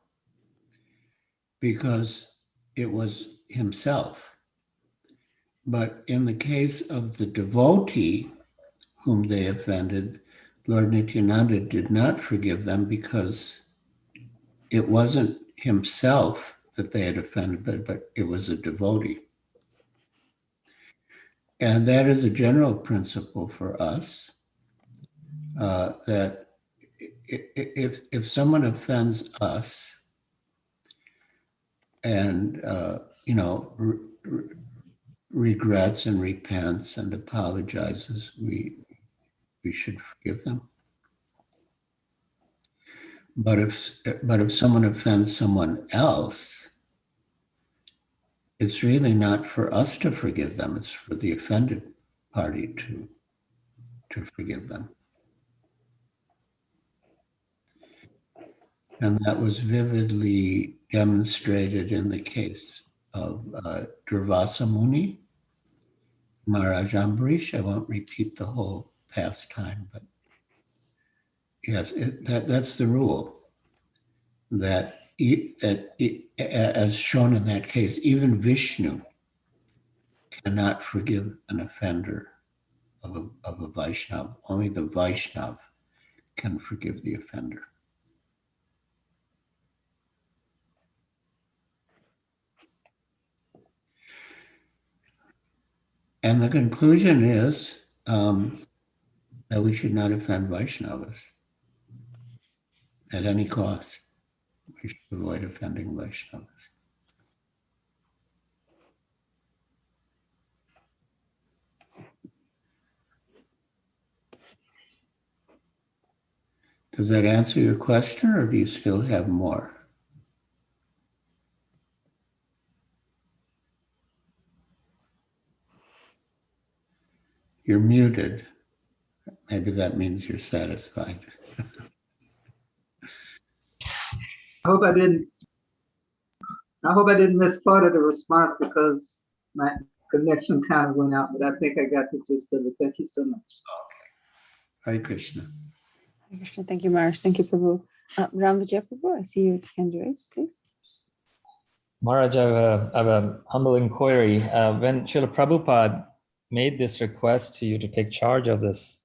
because it was himself. But in the case of the devotee whom they offended, Lord Nityananda did not forgive them because it wasn't himself that they had offended, but it was a devotee. And that is a general principle for us, that if someone offends us and, regrets and repents and apologizes, we should forgive them. But if someone offends someone else, it's really not for us to forgive them. It's for the offended party to forgive them. And that was vividly demonstrated in the case of Durvasa Muni, Maharaj Ambarish. I won't repeat the whole pastime, but yes, that's the rule. That as shown in that case, even Vishnu cannot forgive an offender of a Vaishnava. Only the Vaishnava can forgive the offender. And the conclusion is that we should not offend Vaishnavas at any cost. We should avoid offending Vaishnavas. Does that answer your question, or do you still have more? You're muted. Maybe that means you're satisfied. I hope I didn't miss part of the response because my connection kind of went out, but I think I got the gist of it. Thank you so much. Hare Krishna. Hare Krishna. Thank you, Maharaj. Thank you, Prabhu. Ram Vijay Prabhu, I see you hand raised, please. Maharaj, I have a humble inquiry. When Srila Prabhupada made this request to you to take charge of this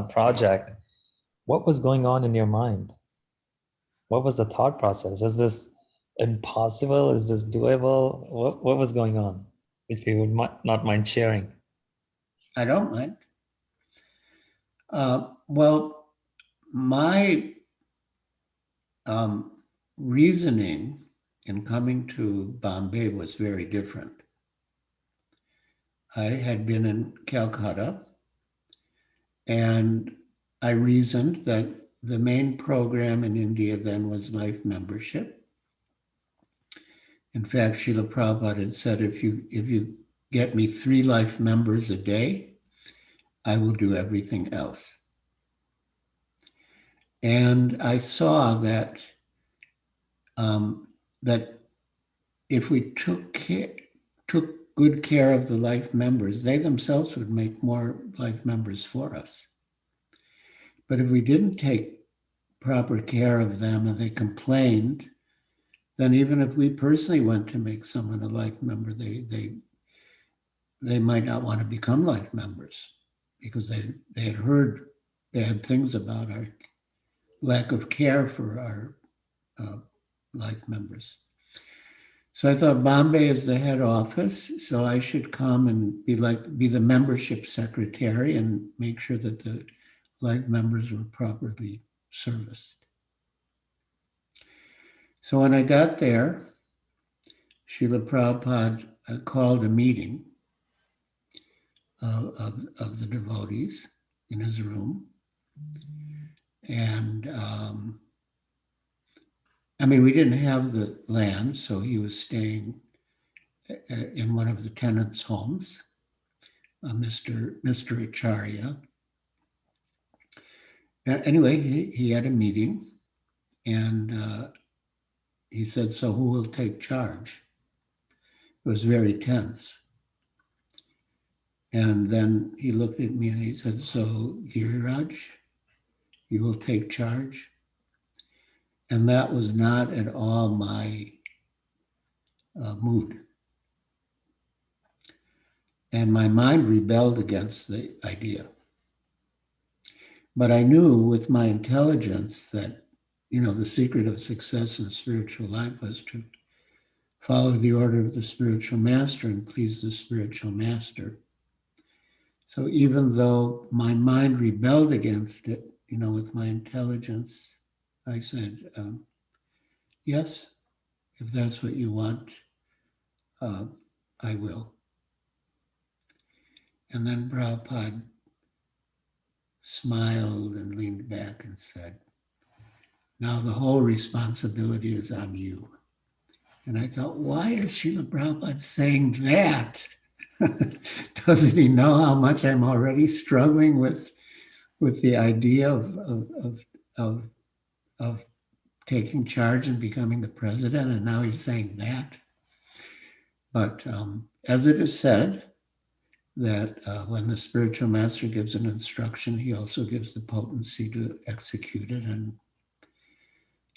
project, what was going on in your mind? What was the thought process? Is this impossible? Is this doable? What was going on? If you would not mind sharing. I don't mind. Well, my reasoning in coming to Bombay was very different. I had been in Calcutta, and I reasoned that the main program in India then was life membership. In fact, Srila Prabhupada had said, if you get me 3 life members a day, I will do everything else. And I saw that that if we took good care of the life members, they themselves would make more life members for us. But if we didn't take proper care of them and they complained, then even if we personally went to make someone a life member, they might not want to become life members because they had heard bad things about our lack of care for our life members. So I thought Bombay is the head office, so I should come and be the membership secretary and make sure that the life members were properly serviced. So when I got there, Srila Prabhupada called a meeting of the devotees in his room. And we didn't have the land, so he was staying in one of the tenants' homes, Mr. Acharya. Anyway, he had a meeting, and he said, so who will take charge? It was very tense. And then he looked at me and he said, so Giriraj, you will take charge? And that was not at all my mood. And my mind rebelled against the idea. But I knew with my intelligence that, the secret of success in spiritual life was to follow the order of the spiritual master and please the spiritual master. So even though my mind rebelled against it, with my intelligence, I said, yes, if that's what you want, I will. And then Prabhupada smiled and leaned back and said, now the whole responsibility is on you. And I thought, why is Srila Prabhupada saying that? Doesn't he know how much I'm already struggling with the idea of taking charge and becoming the president? And now he's saying that. But as it is said, that when the spiritual master gives an instruction, he also gives the potency to execute it. And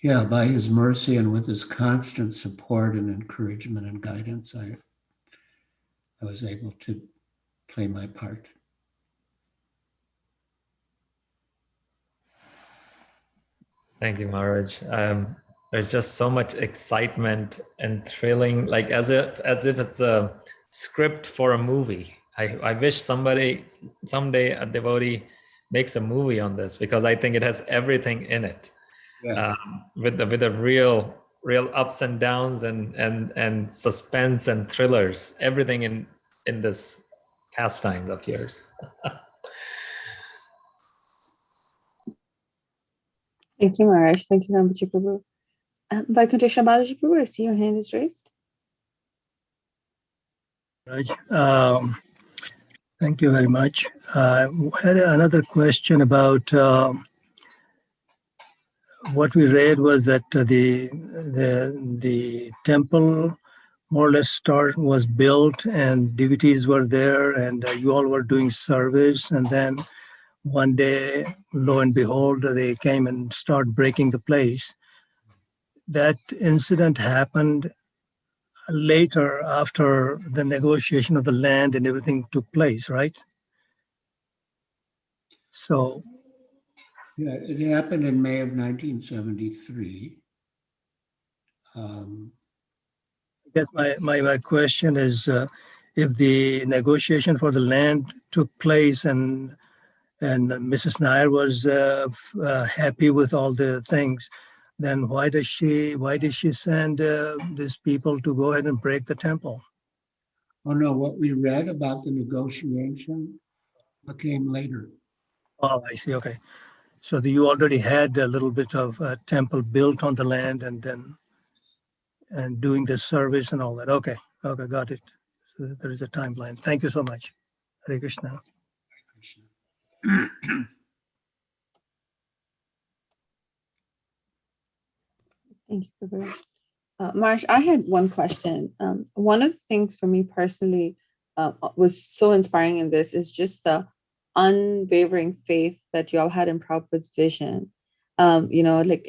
yeah, by his mercy and with his constant support and encouragement and guidance, I was able to play my part. Thank you, Maharaj. There's just so much excitement and thrilling, like as if it's a script for a movie. I wish someday a devotee makes a movie on this, because I think it has everything in it. Yes. With the real ups and downs and suspense and thrillers, everything in this pastimes of yours. Thank you, Maharaj. Thank you, Rambaji Prabhu. Vaikuntesha Balaji Prabhu, I see your hand is raised. Raj, thank you very much. I had another question about what we read was that the temple more or less was built and devotees were there and you all were doing service, and then one day, lo and behold, they came and started breaking the place. That incident happened later after the negotiation of the land and everything took place, right? So, Yeah, it happened in May of 1973. I guess my question is, if the negotiation for the land took place and Mrs. Nair was happy with all the things, then why did she send these people to go ahead and break the temple? Oh no, what we read about the negotiation came later. Oh, I see. Okay, so you already had a little bit of a temple built on the land, and then doing the service and all that. Okay, got it. So there is a timeline. Thank you so much. Hare Krishna. Thank you, Prabhu. Marsh, I had one question. One of the things for me personally was so inspiring in this is just the unwavering faith that y'all had in Prabhupada's vision. Like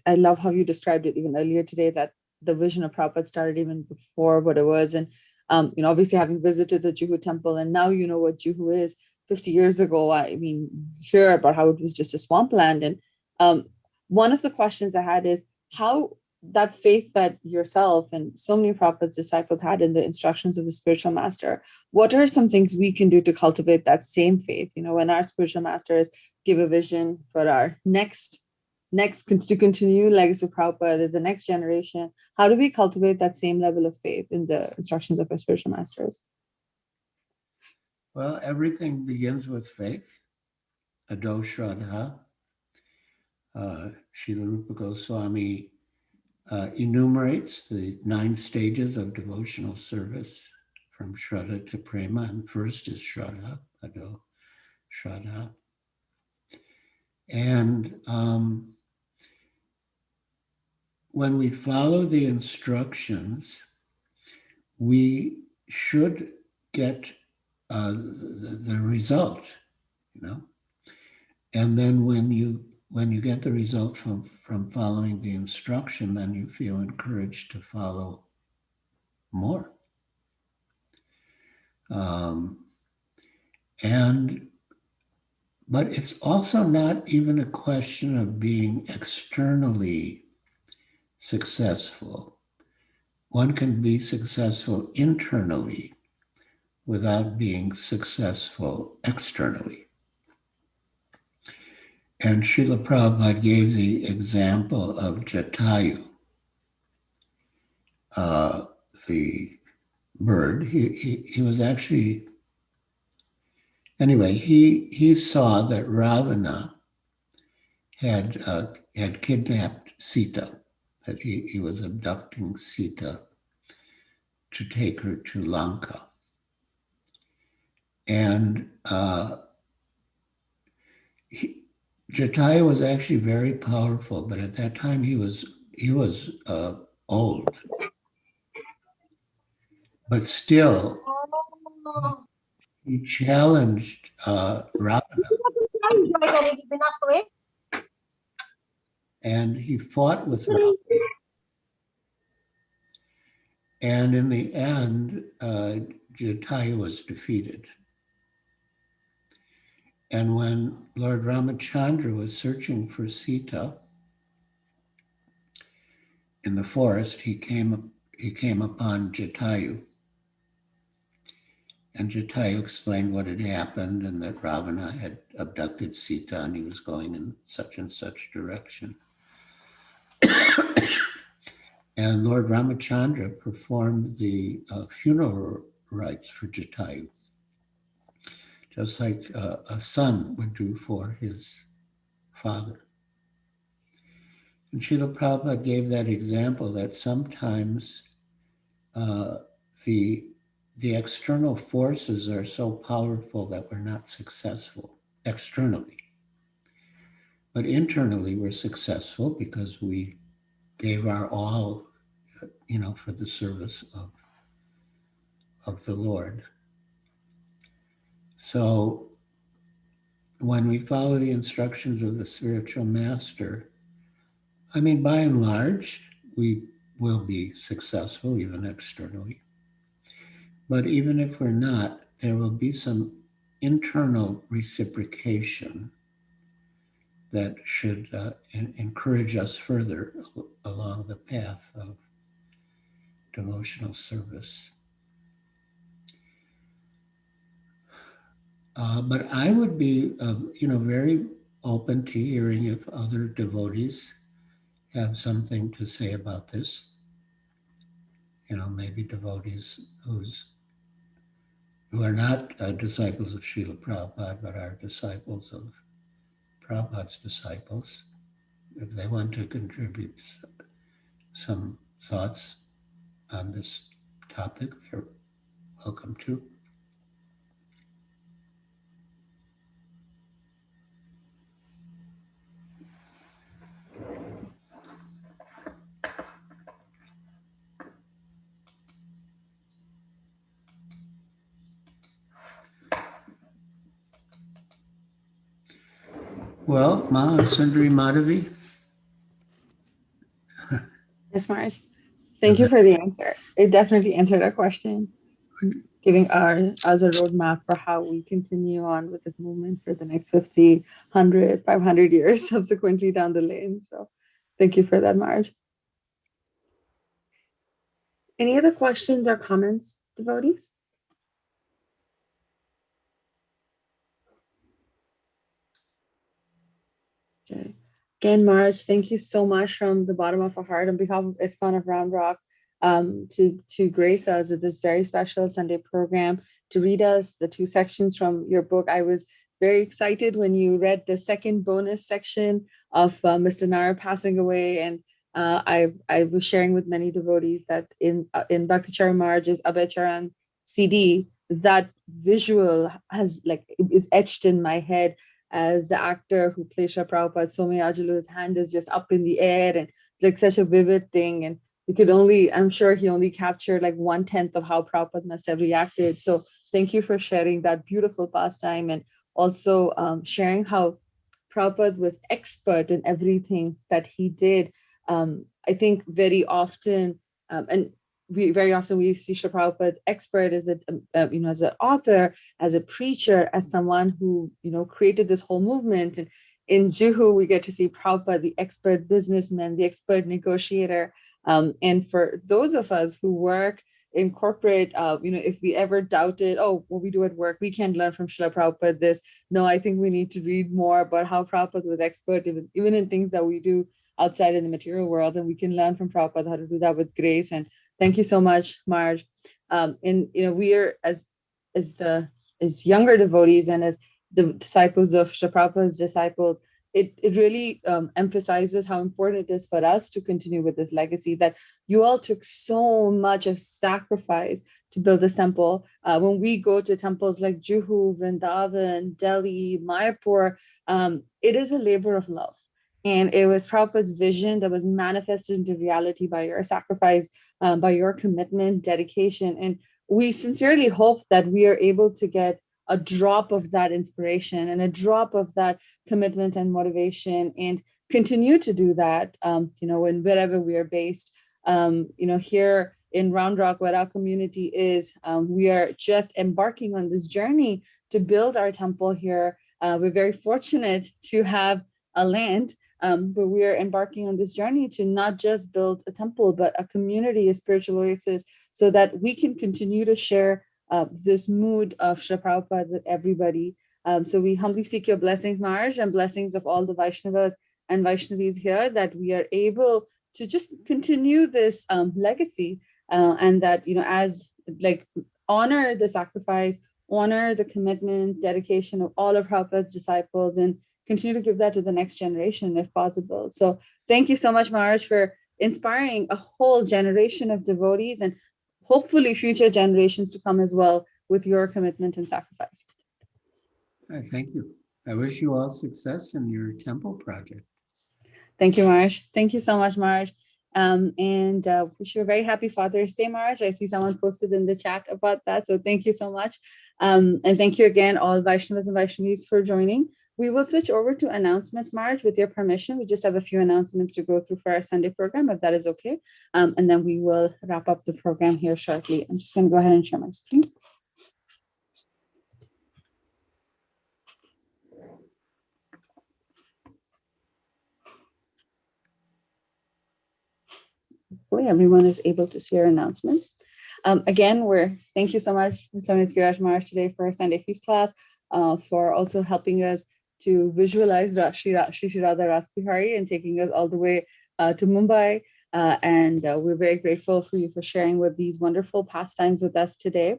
I love how you described it even earlier today, that the vision of Prabhupada started even before what it was. And, obviously having visited the Juhu temple, and now you know what Juhu is. 50 years ago, I mean, hear about how it was just a swampland. And one of the questions I had is how that faith that yourself and so many Prabhupada's disciples had in the instructions of the spiritual master, what are some things we can do to cultivate that same faith? When our spiritual masters give a vision for our next to continue legacy of Prabhupada, there's the next generation. How do we cultivate that same level of faith in the instructions of our spiritual masters? Well, everything begins with faith. Ado Shraddha. Srila Rupa Goswami enumerates the 9 stages of devotional service from Shraddha to Prema, and first is Shraddha, Ado Shraddha. And when we follow the instructions, we should get the result, And then when you get the result from following the instruction, then you feel encouraged to follow more. But it's also not even a question of being externally successful. One can be successful internally without being successful externally. And Srila Prabhupada gave the example of Jatayu, the bird. He was actually, anyway, he saw that Ravana had kidnapped Sita, that he was abducting Sita to take her to Lanka. And Jatayu was actually very powerful, but at that time he was old. But still, he challenged Ravana, and he fought with Ravana. And in the end, Jatayu was defeated. And when Lord Ramachandra was searching for Sita in the forest, he came upon Jatayu. And Jatayu explained what had happened and that Ravana had abducted Sita and he was going in such and such direction. And Lord Ramachandra performed the funeral rites for Jatayu, just like a son would do for his father. And Srila Prabhupada gave that example that sometimes the external forces are so powerful that we're not successful externally. But internally, we're successful because we gave our all, for the service of the Lord. So when we follow the instructions of the spiritual master, I mean, by and large, we will be successful, even externally. But even if we're not, there will be some internal reciprocation that should encourage us further along the path of devotional service. But I would be, very open to hearing if other devotees have something to say about this. Maybe devotees who are not disciples of Srila Prabhupada, but are disciples of Prabhupada's disciples. If they want to contribute some thoughts on this topic, they're welcome to. Well, Sundari Madhavi. Yes, Marge. Thank you for the answer. It definitely answered our question, giving us a roadmap for how we continue on with this movement for the next 50, 100, 500 years subsequently down the lane. So thank you for that, Marge. Any other questions or comments, devotees? Okay. Again, Marge, thank you so much from the bottom of our heart on behalf of ISKCON of Round Rock to grace us with this very special Sunday program, to read us the 2 sections from your book. I was very excited when you read the second bonus section of Mr. Nara passing away, and I was sharing with many devotees that in Bhaktichari Maharaj's Abhacharan CD, that visual is etched in my head as the actor who plays Shri Prabhupada, Somayajalu's hand is just up in the air, and it's like such a vivid thing. And I'm sure he only captured like 1/10 of how Prabhupada must have reacted. So thank you for sharing that beautiful pastime, and also sharing how Prabhupada was expert in everything that he did. I think very often, we see Shri Prabhupada expert as as an author, as a preacher, as someone who created this whole movement. And in Juhu, we get to see Prabhupada, the expert businessman, the expert negotiator. And for those of us who work in corporate, if we ever doubted, what we do at work, we can't learn from Srila Prabhupada this. No, I think we need to read more about how Prabhupada was expert, even in things that we do outside in the material world, and we can learn from Prabhupada how to do that with grace. And thank you so much, Marge. We are as younger devotees and as the disciples of Shri Prabhupada's disciples, it really emphasizes how important it is for us to continue with this legacy, that you all took so much of sacrifice to build this temple. When we go to temples like Juhu, Vrindavan, Delhi, Mayapur, it is a labor of love. And it was Prabhupada's vision that was manifested into reality by your sacrifice, by your commitment, dedication. And we sincerely hope that we are able to get a drop of that inspiration and a drop of that commitment and motivation, and continue to do that, in wherever we are based. Here in Round Rock, where our community is, we are just embarking on this journey to build our temple here. We're very fortunate to have a land, but we are embarking on this journey to not just build a temple, but a community, a spiritual oasis, so that we can continue to share this mood of Srila Prabhupada with everybody. So we humbly seek your blessings, Maharaj, and blessings of all the Vaishnavas and Vaishnavis here, that we are able to just continue this legacy, and that, as like honor the sacrifice, honor the commitment, dedication of all of Prabhupada's disciples, and continue to give that to the next generation if possible. So thank you so much, Maharaj, for inspiring a whole generation of devotees and hopefully future generations to come as well with your commitment and sacrifice. Thank you. I wish you all success in your temple project. Thank you, Maharaj. Thank you so much, Maharaj. And wish you a very happy Father's Day, Maharaj. I see someone posted in the chat about that. So thank you so much. And thank you again, all Vaishnavas and Vaishnavis, for joining. We will switch over to announcements, Maharaj, with your permission. We just have a few announcements to go through for our Sunday program, if that is okay. And then we will wrap up the program here shortly. I'm just going to go ahead and share my screen. Hopefully everyone is able to see our announcements. Again, thank you so much, Swami Giriraj Maharaj, today for our Sunday feast class, for also helping us to visualize Shri Shraddha Ras Bihari and taking us all the way to Mumbai. And we're very grateful for you for sharing with these wonderful pastimes with us today.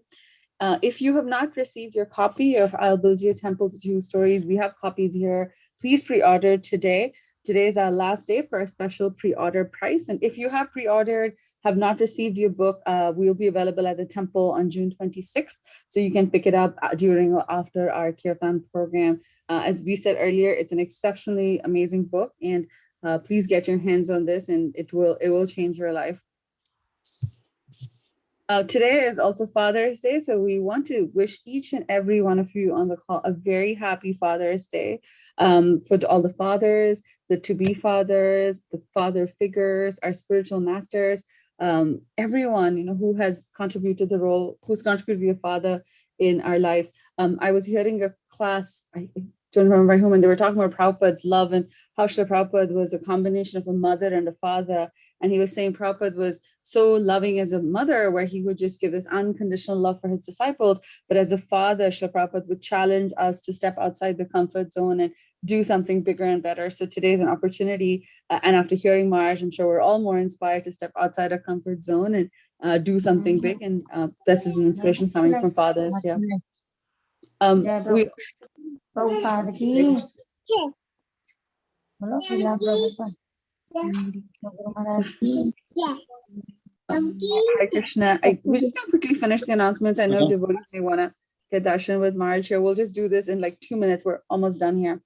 If you have not received your copy of I'll Build You a Temple to Juhu Stories, we have copies here. Please pre-order today. Today is our last day for a special pre-order price. And if you have pre-ordered, have not received your book, we'll be available at the temple on June 26th. So you can pick it up during or after our Kirtan program. As we said earlier, it's an exceptionally amazing book, and please get your hands on this, and it will change your life. Today is also Father's Day, so we want to wish each and every one of you on the call a very happy Father's Day. For all the fathers, the to-be fathers, the father figures, our spiritual masters, everyone who has contributed the role, who's contributed to be a father in our life. I was hearing a class, I don't remember whom, and they were talking about Prabhupada's love and how Srila Prabhupada was a combination of a mother and a father. And he was saying Prabhupada was so loving as a mother, where he would just give this unconditional love for his disciples. But as a father, Srila Prabhupada would challenge us to step outside the comfort zone and do something bigger and better. So today is an opportunity. And after hearing Maharaj, I'm sure we're all more inspired to step outside our comfort zone and do something big. And this is an inspiration coming from fathers. Yeah. We Hare Krishna. We're just going to quickly finish the announcements. I know devotees may want to get darshan with Maharaj here. We'll just do this in like 2 minutes. We're almost done here.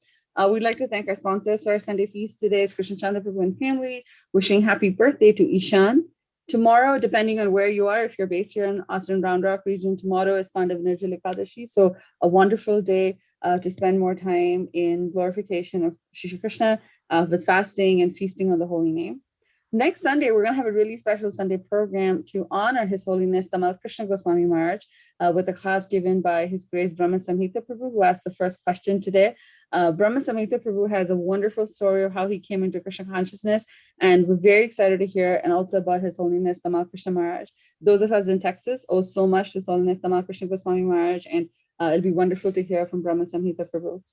We'd like to thank our sponsors for our Sunday feast today. It's Krishna Chandra Prabhu and family, wishing happy birthday to Ishan. Tomorrow, depending on where you are, if you're based here in Austin Round Rock region, tomorrow is Pandav Nirjala Ekadashi. So a wonderful day to spend more time in glorification of Shri Krishna with fasting and feasting on the holy name. Next Sunday, we're going to have a really special Sunday program to honor His Holiness Tamal Krishna Goswami Maharaj with a class given by His Grace Brahma Samhita Prabhu, who asked the first question today. Brahma Samhita Prabhu has a wonderful story of how he came into Krishna consciousness, and we're very excited to hear, and also about His Holiness Tamal Krishna Maharaj. Those of us in Texas owe so much to His Holiness Tamal Krishna Goswami Maharaj, and it'll be wonderful to hear from Brahma Samhita Prabhu.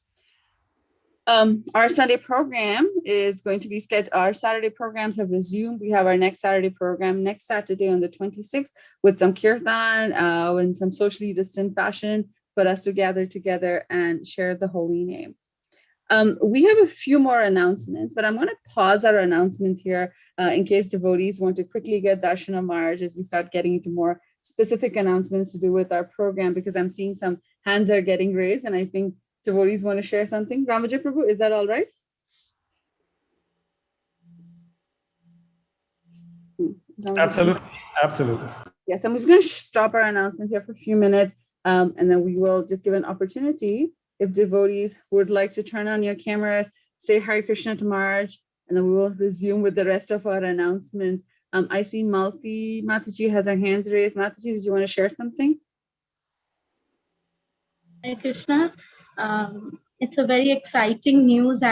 Our Sunday program is going to be scheduled. Our Saturday programs have resumed. We have our next Saturday program next Saturday on the 26th with some kirtan in some socially distant fashion for us to gather together and share the holy name. We have a few more announcements, but I'm going to pause our announcements here in case devotees want to quickly get darshan of Maharaj as we start getting into more specific announcements to do with our program, because I'm seeing some hands are getting raised, and I think devotees want to share something. Ramaji Prabhu, is that all right? Absolutely. Absolutely. Yes, I'm just going to stop our announcements here for a few minutes, and then we will just give an opportunity if devotees would like to turn on your cameras, say Hare Krishna to Maharaj, and then we will resume with the rest of our announcements. I see Malti Mataji has her hands raised. Mataji, did you want to share something? Hare Krishna. It's a very exciting news